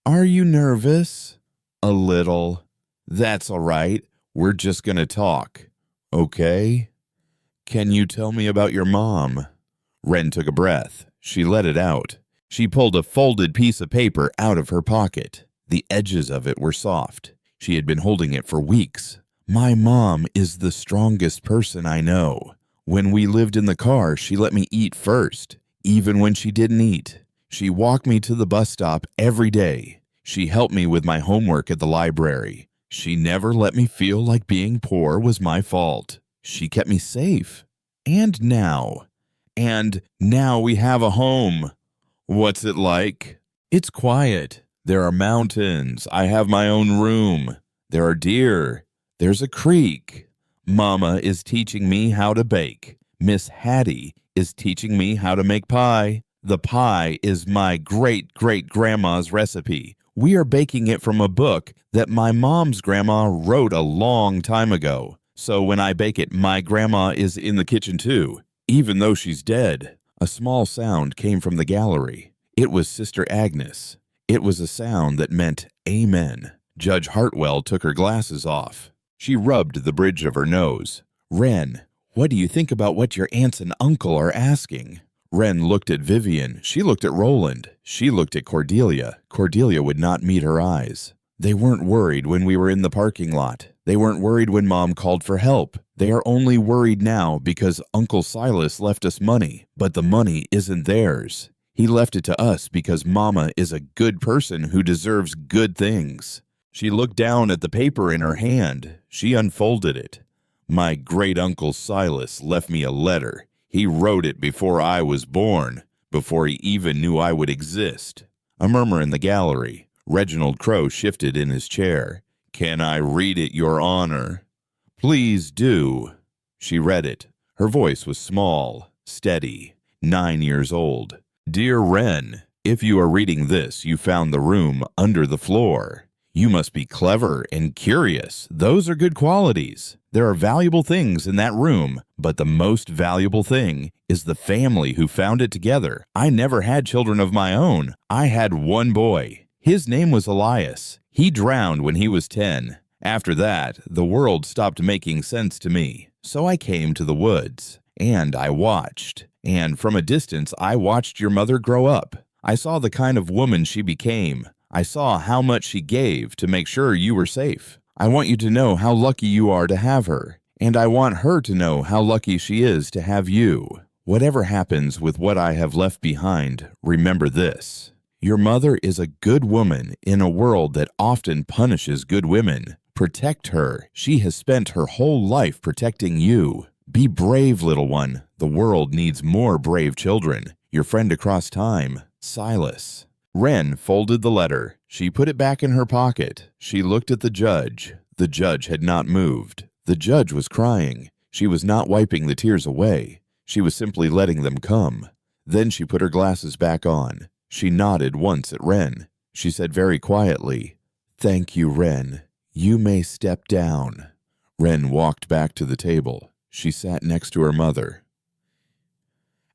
Are you nervous? A little. That's all right. We're just going to talk. Okay? Can you tell me about your mom? Wren took a breath. She let it out. She pulled a folded piece of paper out of her pocket. The edges of it were soft. She had been holding it for weeks. My mom is the strongest person I know. When we lived in the car, she let me eat first, even when she didn't eat. She walked me to the bus stop every day. She helped me with my homework at the library. She never let me feel like being poor was my fault. She kept me safe. And now we have a home. What's it like? It's quiet. There are mountains. I have my own room. There are deer. There's a creek. Mama is teaching me how to bake. Miss Hattie is teaching me how to make pie. The pie is my great-great-grandma's recipe. We are baking it from a book that my mom's grandma wrote a long time ago. So when I bake it, my grandma is in the kitchen too, even though she's dead. A small sound came from the gallery. It was Sister Agnes. It was a sound that meant amen. Judge Hartwell took her glasses off. She rubbed the bridge of her nose. Wren, what do you think about what your aunts and uncle are asking? Wren looked at Vivian. She looked at Roland. She looked at Cordelia. Cordelia would not meet her eyes. They weren't worried when we were in the parking lot. They weren't worried when Mom called for help. They are only worried now because Uncle Silas left us money, but the money isn't theirs. He left it to us because Mama is a good person who deserves good things. She looked down at the paper in her hand. She unfolded it. My great-uncle Silas left me a letter. He wrote it before I was born, before he even knew I would exist. A murmur in the gallery. Reginald Crowe shifted in his chair. Can I read it, Your Honor? Please do. She read it. Her voice was small, steady, 9 years old. Dear Wren, if you are reading this, you found the room under the floor. You must be clever and curious. Those are good qualities. There are valuable things in that room, but the most valuable thing is the family who found it together. I never had children of my own. I had one boy. His name was Elias. He drowned when he was 10. After that, the world stopped making sense to me. So I came to the woods, and I watched. And from a distance, I watched your mother grow up. I saw the kind of woman she became. I saw how much she gave to make sure you were safe. I want you to know how lucky you are to have her. And I want her to know how lucky she is to have you. Whatever happens with what I have left behind, remember this. Your mother is a good woman in a world that often punishes good women. Protect her. She has spent her whole life protecting you. Be brave, little one. The world needs more brave children. Your friend across time, Silas. Wren folded the letter. She put it back in her pocket. She looked at the judge. The judge had not moved. The judge was crying. She was not wiping the tears away. She was simply letting them come. Then she put her glasses back on. She nodded once at Wren. She said very quietly, "Thank you, Wren. You may step down." Wren walked back to the table. She sat next to her mother.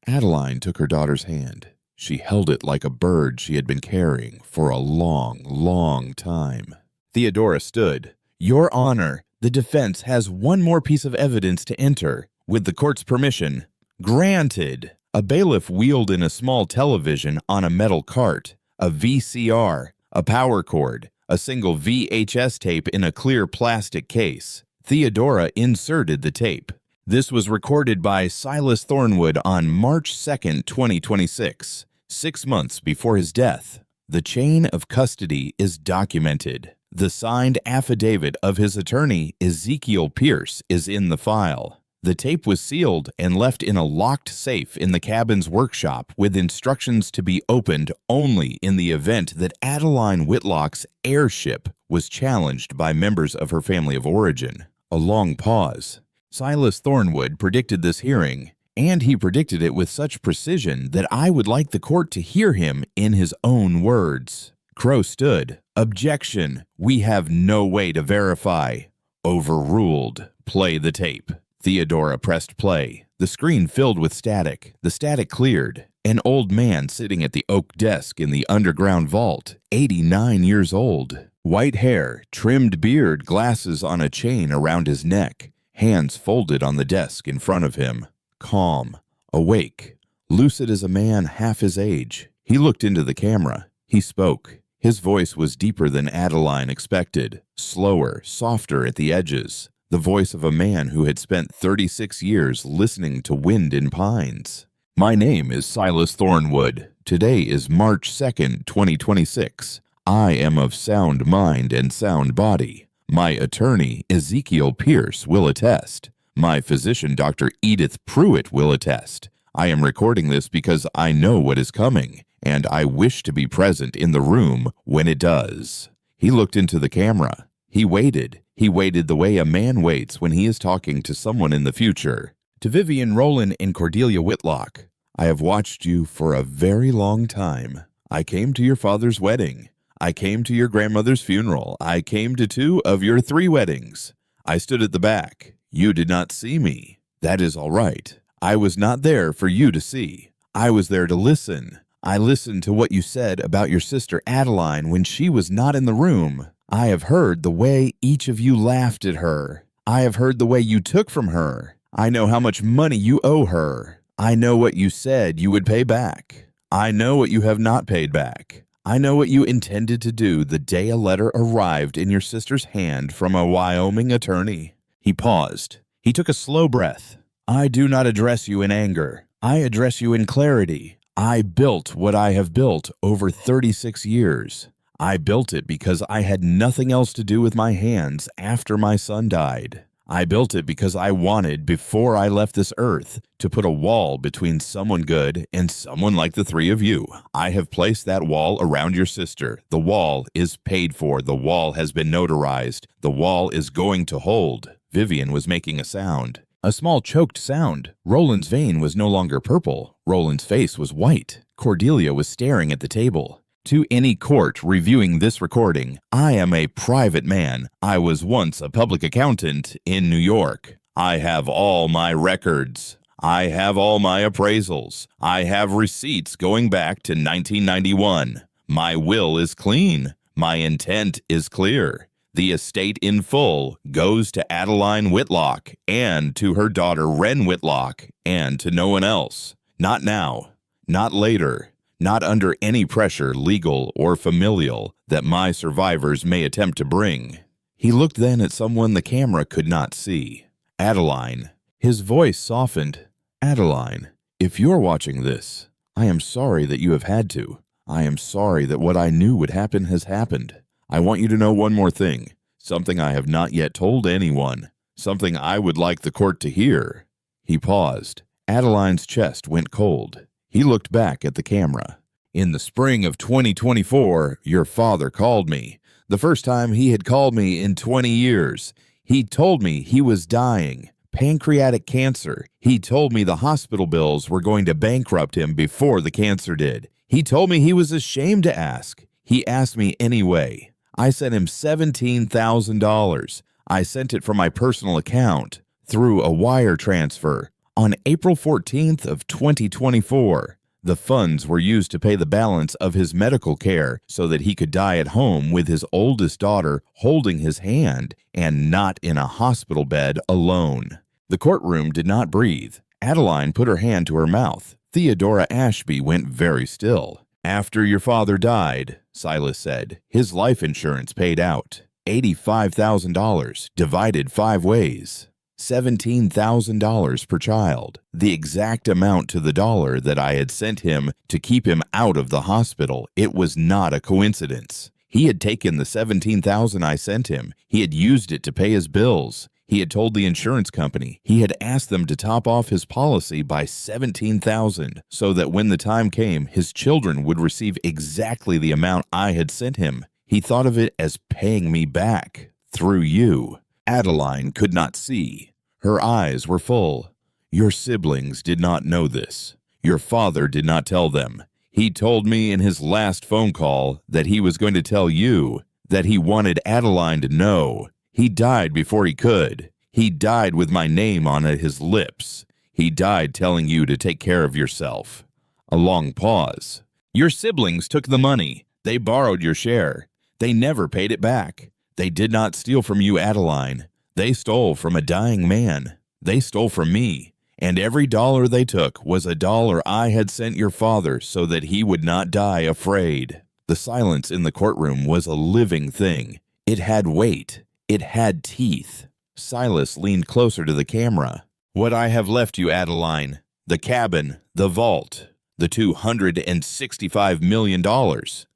Adeline took her daughter's hand. She held it like a bird she had been carrying for a long, long time. Theodora stood. "Your Honor, the defense has one more piece of evidence to enter. With the court's permission." "Granted." A bailiff wheeled in a small television on a metal cart, a VCR, a power cord, a single VHS tape in a clear plastic case. Theodora inserted the tape. This was recorded by Silas Thornwood on March 2nd, 2026, 6 months before his death. The chain of custody is documented. The signed affidavit of his attorney, Ezekiel Pierce, is in the file. The tape was sealed and left in a locked safe in the cabin's workshop with instructions to be opened only in the event that Adeline Whitlock's heirship was challenged by members of her family of origin. A long pause. Silas Thornwood predicted this hearing, and he predicted it with such precision that I would like the court to hear him in his own words. Crow stood. "Objection. We have no way to verify." "Overruled. Play the tape." Theodora pressed play. The screen filled with static. The static cleared. An old man sitting at the oak desk in the underground vault, 89 years old. White hair, trimmed beard, glasses on a chain around his neck. Hands folded on the desk in front of him. Calm. Awake. Lucid as a man half his age. He looked into the camera. He spoke. His voice was deeper than Adeline expected. Slower, softer at the edges. The voice of a man who had spent 36 years listening to wind in pines. "My name is Silas Thornwood. Today is March 2nd, 2026. I am of sound mind and sound body. My attorney, Ezekiel Pierce, will attest. My physician, Dr. Edith Pruitt, will attest. I am recording this because I know what is coming, and I wish to be present in the room when it does." He looked into the camera. He waited. He waited the way a man waits when he is talking to someone in the future. "To Vivian Rowland and Cordelia Whitlock, I have watched you for a very long time. I came to your father's wedding. I came to your grandmother's funeral. I came to 2 of your 3 weddings. I stood at the back. You did not see me. That is all right. I was not there for you to see. I was there to listen. I listened to what you said about your sister Adeline when she was not in the room. I have heard the way each of you laughed at her. I have heard the way you took from her. I know how much money you owe her. I know what you said you would pay back. I know what you have not paid back. I know what you intended to do the day a letter arrived in your sister's hand from a Wyoming attorney." He paused. He took a slow breath. "I do not address you in anger. I address you in clarity. I built what I have built over 36 years. I built it because I had nothing else to do with my hands after my son died. I built it because I wanted, before I left this earth, to put a wall between someone good and someone like the 3 of you. I have placed that wall around your sister. The wall is paid for. The wall has been notarized. The wall is going to hold." Vivian was making a sound. A small choked sound. Roland's vein was no longer purple. Roland's face was white. Cordelia was staring at the table. "To any court reviewing this recording, I am a private man. I was once a public accountant in New York. I have all my records. I have all my appraisals. I have receipts going back to 1991. My will is clean. My intent is clear. The estate in full goes to Adeline Whitlock and to her daughter Wren Whitlock and to no one else. Not now. Not later. Not under any pressure, legal or familial, that my survivors may attempt to bring." He looked then at someone the camera could not see. Adeline. His voice softened. Adeline, if you're watching this, I am sorry that you have had to. I am sorry that what I knew would happen has happened. I want you to know one more thing, something I have not yet told anyone, something I would like the court to hear. He paused. Adeline's chest went cold. He looked back at the camera. In the spring of 2024, your father called me. The first time he had called me in 20 years. He told me he was dying. Pancreatic cancer. He told me the hospital bills were going to bankrupt him before the cancer did. He told me he was ashamed to ask. He asked me anyway. I sent him $17,000. I sent it from my personal account through a wire transfer on April 14th of 2024. The funds were used to pay the balance of his medical care so that he could die at home with his oldest daughter holding his hand and not in a hospital bed alone. The courtroom did not breathe. Adeline put her hand to her mouth. Theodora Ashby went very still. After your father died, Silas said, his life insurance paid out. $85,000 divided 5 ways. $17,000 per child, the exact amount to the dollar that I had sent him to keep him out of the hospital. It was not a coincidence. He had taken the $17,000 I sent him. He had used it to pay his bills. He had told the insurance company. He had asked them to top off his policy by $17,000 so that when the time came, his children would receive exactly the amount I had sent him. He thought of it as paying me back through you. Adeline could not see. Her eyes were full. Your siblings did not know this. Your father did not tell them. He told me in his last phone call that he was going to tell you, that he wanted Adeline to know. He died before he could. He died with my name on his lips. He died telling you to take care of yourself. A long pause. Your siblings took the money. They borrowed your share. They never paid it back. They did not steal from you, Adeline. They stole from a dying man. They stole from me. And every dollar they took was a dollar I had sent your father so that he would not die afraid. The silence in the courtroom was a living thing. It had weight. It had teeth. Silas leaned closer to the camera. What I have left you, Adeline, the cabin, the vault, the $265 million,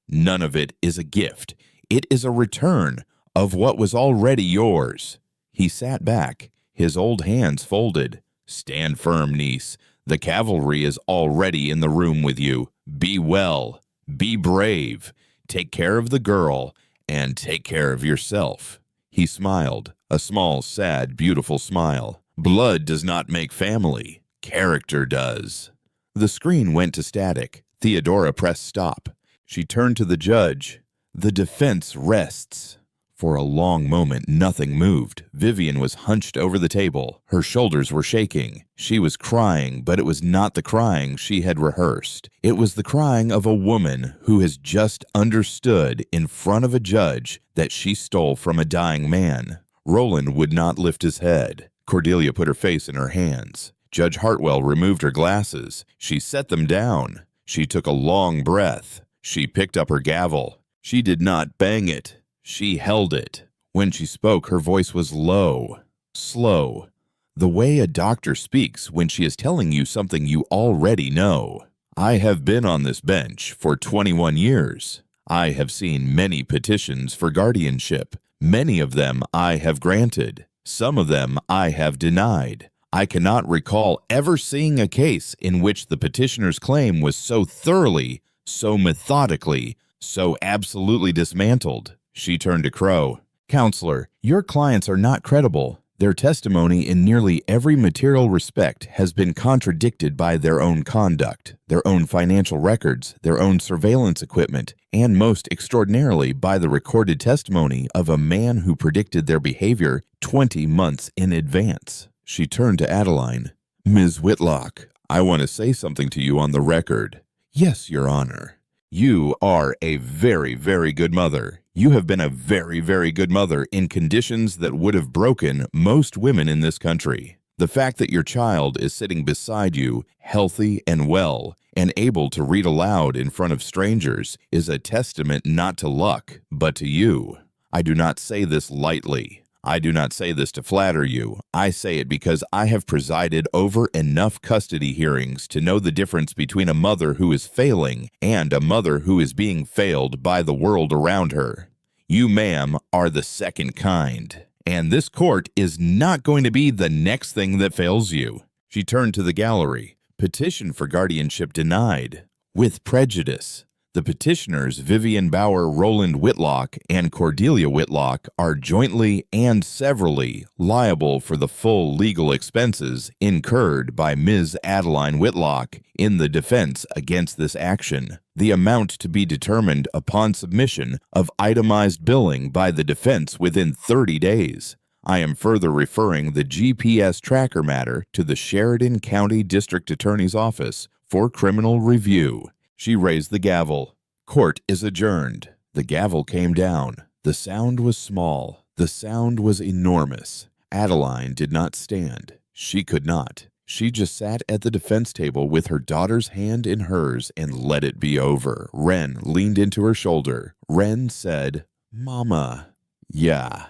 none of it is a gift. It is a return of what was already yours. He sat back, his old hands folded. Stand firm, niece. The cavalry is already in the room with you. Be well. Be brave. Take care of the girl, and take care of yourself. He smiled, a small, sad, beautiful smile. Blood does not make family. Character does. The screen went to static. Theodora pressed stop. She turned to the judge. The defense rests. For a long moment, nothing moved. Vivian was hunched over the table. Her shoulders were shaking. She was crying, but it was not the crying she had rehearsed. It was the crying of a woman who has just understood in front of a judge that she stole from a dying man. Roland would not lift his head. Cordelia put her face in her hands. Judge Hartwell removed her glasses. She set them down. She took a long breath. She picked up her gavel. She did not bang it. She held it. When she spoke, her voice was low, slow, the way a doctor speaks when she is telling you something you already know. I have been on this bench for 21 years. I have seen many petitions for guardianship. Many of them I have granted. Some of them I have denied. I cannot recall ever seeing a case in which the petitioner's claim was so thoroughly, so methodically, so absolutely dismantled. She turned to Crow. Counselor, your clients are not credible. Their testimony in nearly every material respect has been contradicted by their own conduct, their own financial records, their own surveillance equipment, and most extraordinarily by the recorded testimony of a man who predicted their behavior 20 months in advance. She turned to Adeline. Ms. Whitlock, I want to say something to you on the record. Yes, Your Honor. You are a very, very good mother. You have been a very, very good mother in conditions that would have broken most women in this country. The fact that your child is sitting beside you, healthy and well, and able to read aloud in front of strangers is a testament not to luck, but to you. I do not say this lightly. I do not say this to flatter you. I say it because I have presided over enough custody hearings to know the difference between a mother who is failing and a mother who is being failed by the world around her. You, ma'am, are the second kind, and this court is not going to be the next thing that fails you." She turned to the gallery. "Petition for guardianship denied. With prejudice. The petitioners Vivian Bauer, Roland Whitlock, and Cordelia Whitlock are jointly and severally liable for the full legal expenses incurred by Ms. Adeline Whitlock in the defense against this action, the amount to be determined upon submission of itemized billing by the defense within 30 days. I am further referring the GPS tracker matter to the Sheridan County District Attorney's Office for criminal review." She raised the gavel. "Court is adjourned." The gavel came down. The sound was small. The sound was enormous. Adeline did not stand. She could not. She just sat at the defense table with her daughter's hand in hers and let it be over. Wren leaned into her shoulder. Wren said, "Mama." "Yeah,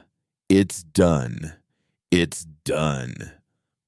it's done. It's done.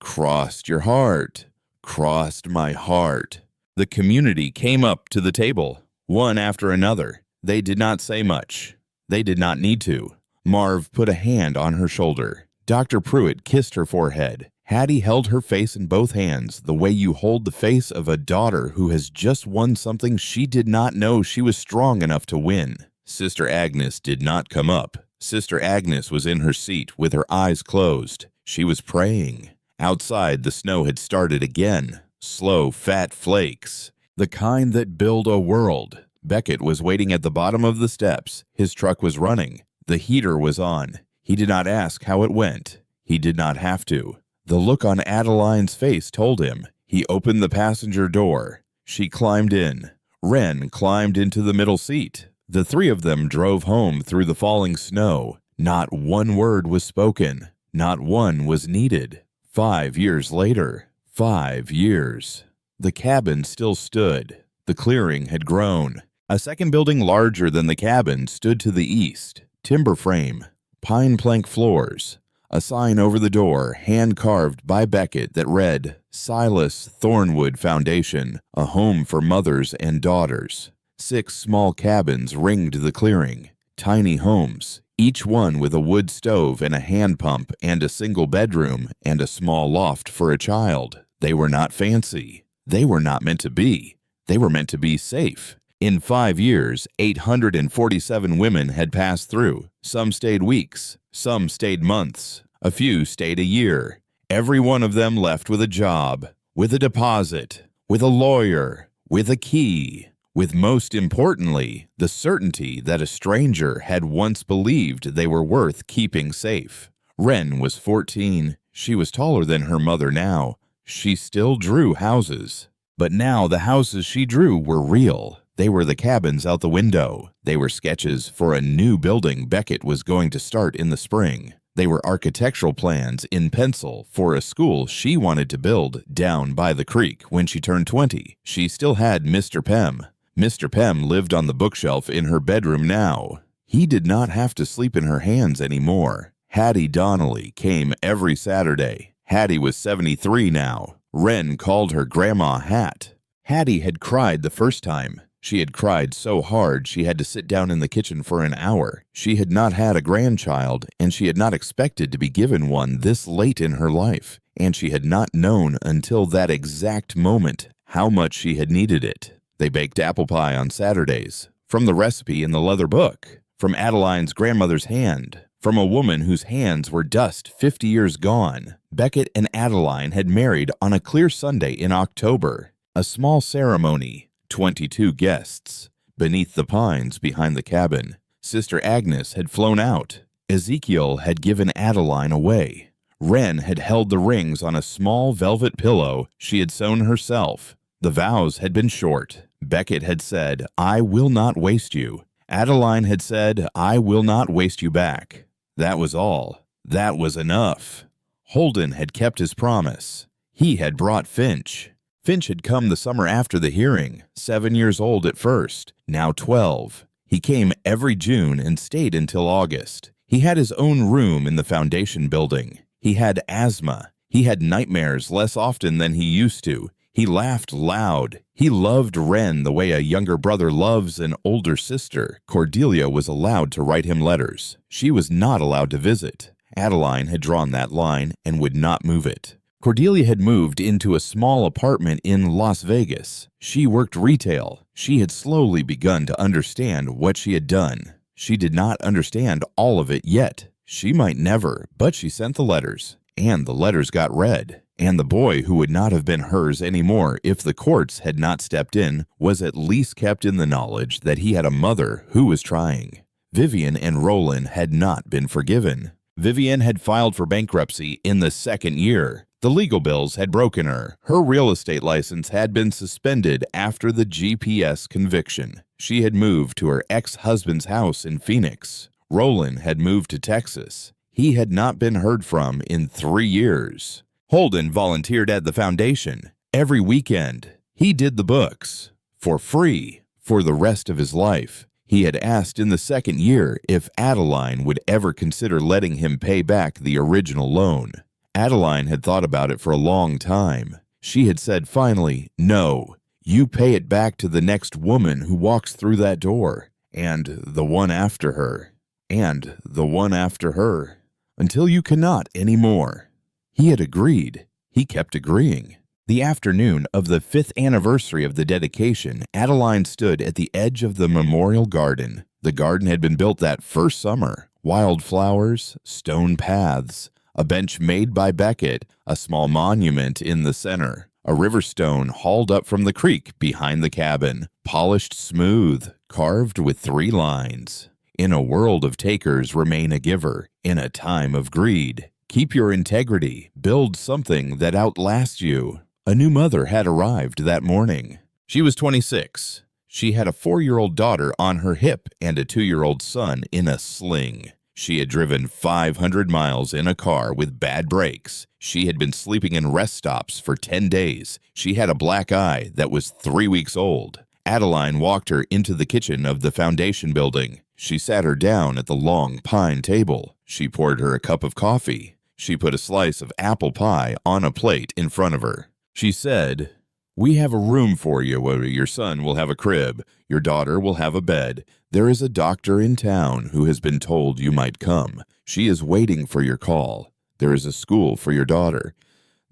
Crossed your heart. Crossed my heart." The community came up to the table, one after another. They did not say much. They did not need to. Marv put a hand on her shoulder. Dr. Pruitt kissed her forehead. Hattie held her face in both hands, the way you hold the face of a daughter who has just won something she did not know she was strong enough to win. Sister Agnes did not come up. Sister Agnes was in her seat with her eyes closed. She was praying. Outside, the snow had started again. Slow, fat flakes. The kind that build a world. Beckett was waiting at the bottom of the steps. His truck was running. The heater was on. He did not ask how it went. He did not have to. The look on Adeline's face told him. He opened the passenger door. She climbed in. Wren climbed into the middle seat. The three of them drove home through the falling snow. Not one word was spoken. Not one was needed. 5 years later. 5 years. The cabin still stood. The clearing had grown. A second building larger than the cabin stood to the east. Timber frame, pine plank floors. A sign over the door, hand-carved by Beckett, that read, "Silas Thornwood Foundation, a home for mothers and daughters." 6 small cabins ringed the clearing. Tiny homes, each one with a wood stove and a hand pump and a single bedroom and a small loft for a child. They were not fancy. They were not meant to be. They were meant to be safe. In 5 years, 847 women had passed through. Some stayed weeks. Some stayed months. A few stayed a year. Every one of them left with a job, with a deposit, with a lawyer, with a key, with, most importantly, the certainty that a stranger had once believed they were worth keeping safe. Wren was 14. She was taller than her mother now. She still drew houses. But now the houses she drew were real. They were the cabins out the window. They were sketches for a new building Beckett was going to start in the spring. They were architectural plans in pencil for a school she wanted to build down by the creek when she turned 20. She still had Mr. Pem. Mr. Pem lived on the bookshelf in her bedroom now. He did not have to sleep in her hands anymore. Hattie Donnelly came every Saturday. Hattie was 73 now. Wren called her Grandma Hat. Hattie had cried the first time. She had cried so hard she had to sit down in the kitchen for an hour. She had not had a grandchild, and she had not expected to be given one this late in her life, and she had not known until that exact moment how much she had needed it. They baked apple pie on Saturdays, from the recipe in the leather book, from Adeline's grandmother's hand, from a woman whose hands were dust 50 years gone. Beckett and Adeline had married on a clear Sunday in October. A small ceremony. 22 guests. Beneath the pines behind the cabin, Sister Agnes had flown out. Ezekiel had given Adeline away. Wren had held the rings on a small velvet pillow she had sewn herself. The vows had been short. Beckett had said, "I will not waste you." Adeline had said, "I will not waste you back." That was all. That was enough. Holden had kept his promise. He had brought Finch. Finch had come the summer after the hearing, 7 years old at first, now 12. He came every June and stayed until August. He had his own room in the foundation building. He had asthma. He had nightmares less often than he used to. He laughed loud. He loved Wren the way a younger brother loves an older sister. Cordelia was allowed to write him letters. She was not allowed to visit. Adeline had drawn that line and would not move it. Cordelia had moved into a small apartment in Las Vegas. She worked retail. She had slowly begun to understand what she had done. She did not understand all of it yet. She might never, but she sent the letters. And the letters got read. And the boy who would not have been hers anymore if the courts had not stepped in was at least kept in the knowledge that he had a mother who was trying. Vivian and Roland had not been forgiven. Vivian had filed for bankruptcy in the second year. The legal bills had broken her. Her real estate license had been suspended after the GPS conviction. She had moved to her ex-husband's house in Phoenix. Roland had moved to Texas. He had not been heard from in 3 years. Holden volunteered at the foundation. Every weekend, he did the books for free for the rest of his life. He had asked in the second year if Adeline would ever consider letting him pay back the original loan. Adeline had thought about it for a long time. She had said finally, "No, you pay it back to the next woman who walks through that door, and the one after her, and the one after her, until you cannot any more." He had agreed. He kept agreeing. The afternoon of the 5th anniversary of the dedication, Adeline stood at the edge of the memorial garden. The garden had been built that first summer. Wild flowers, stone paths, a bench made by Beckett, a small monument in the center, a river stone hauled up from the creek behind the cabin, polished smooth, carved with 3 lines. In a world of takers, remain a giver. In a time of greed, keep your integrity. Build something that outlasts you. A new mother had arrived that morning. She was 26. She had a 4-year-old daughter on her hip and a 2-year-old son in a sling. She had driven 500 miles in a car with bad brakes. She had been sleeping in rest stops for 10 days. She had a black eye that was 3 weeks old. Adeline walked her into the kitchen of the foundation building. She sat her down at the long pine table. She poured her a cup of coffee. She put a slice of apple pie on a plate in front of her. She said, "We have a room for you where your son will have a crib. Your daughter will have a bed. There is a doctor in town who has been told you might come. She is waiting for your call. There is a school for your daughter.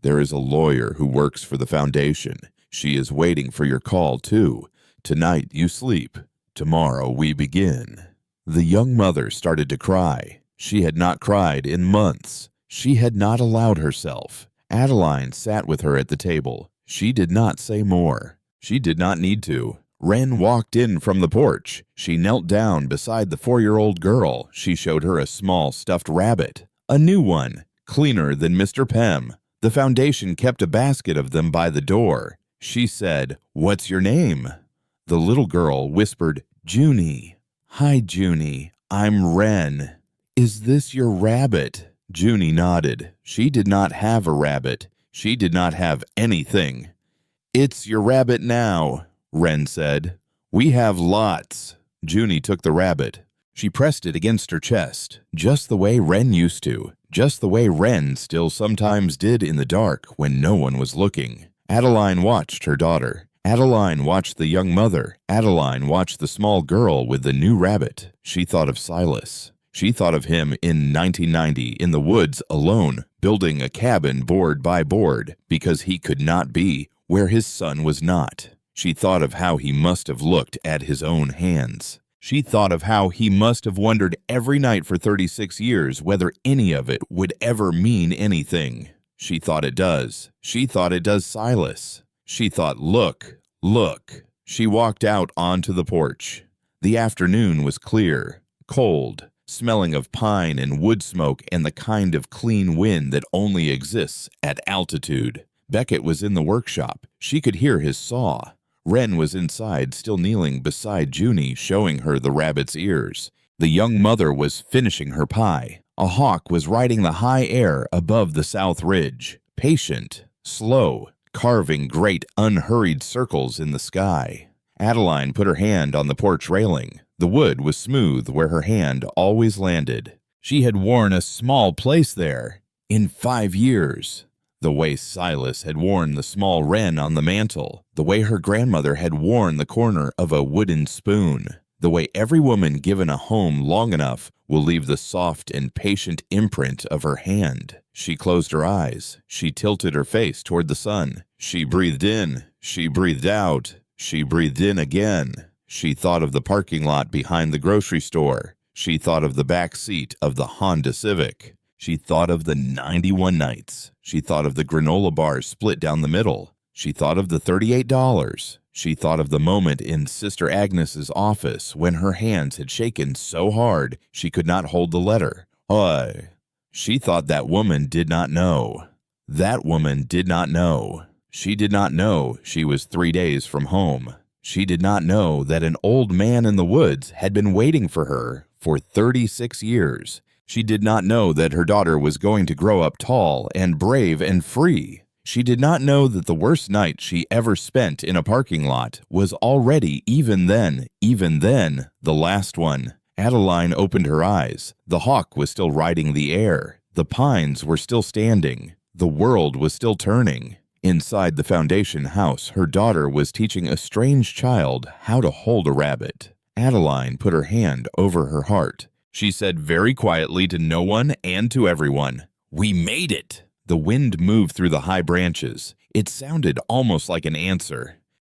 There is a lawyer who works for the foundation. She is waiting for your call, too. Tonight you sleep. Tomorrow we begin." The young mother started to cry. She had not cried in months. She had not allowed herself. Adeline sat with her at the table. She did not say more. She did not need to. Wren walked in from the porch. She knelt down beside the 4-year-old girl. She showed her a small stuffed rabbit, a new one, cleaner than Mr. Pem. The foundation kept a basket of them by the door. She said, "What's your name?" The little girl whispered, "Junie." "Hi, Junie. I'm Wren. Is this your rabbit?" Junie nodded. She did not have a rabbit. She did not have anything. "It's your rabbit now," Wren said. "We have lots." Junie took the rabbit. She pressed it against her chest, just the way Wren used to, just the way Wren still sometimes did in the dark when no one was looking. Adeline watched her daughter. Adeline watched the young mother. Adeline watched the small girl with the new rabbit. She thought of Silas. She thought of him in 1990 in the woods alone, building a cabin board by board because he could not be where his son was not. She thought of how he must have looked at his own hands. She thought of how he must have wondered every night for 36 years whether any of it would ever mean anything. She thought it does. She thought it does Silas. She thought, look. She walked out onto the porch. The afternoon was clear, cold, smelling of pine and wood smoke and the kind of clean wind that only exists at altitude. Beckett was in the workshop. She could hear his saw. Wren was inside, still kneeling beside Junie, showing her the rabbit's ears. The young mother was finishing her pie. A hawk was riding the high air above the south ridge, patient, slow, carving great unhurried circles in the sky. Adeline put her hand on the porch railing. The wood was smooth where her hand always landed. She had worn a small place there. In 5 years. The way Silas had worn the small wren on the mantel, the way her grandmother had worn the corner of a wooden spoon, the way every woman given a home long enough will leave the soft and patient imprint of her hand. She closed her eyes. She tilted her face toward the sun. She breathed in. She breathed out. She breathed in again. She thought of the parking lot behind the grocery store. She thought of the back seat of the Honda Civic. She thought of the 91 nights. She thought of the granola bars split down the middle. She thought of the $38. She thought of the moment in Sister Agnes's office when her hands had shaken so hard she could not hold the letter. She thought that woman did not know. That woman did not know. She did not know she was 3 days from home. She did not know that an old man in the woods had been waiting for her for 36 years. She did not know that her daughter was going to grow up tall and brave and free. She did not know that the worst night she ever spent in a parking lot was already, even then, the last one. Adeline opened her eyes. The hawk was still riding the air. The pines were still standing. The world was still turning. Inside the foundation house, her daughter was teaching a strange child how to hold a rabbit. Adeline put her hand over her heart. She said very quietly to no one and to everyone, "We made it!" The wind moved through the high branches. It sounded almost like an answer.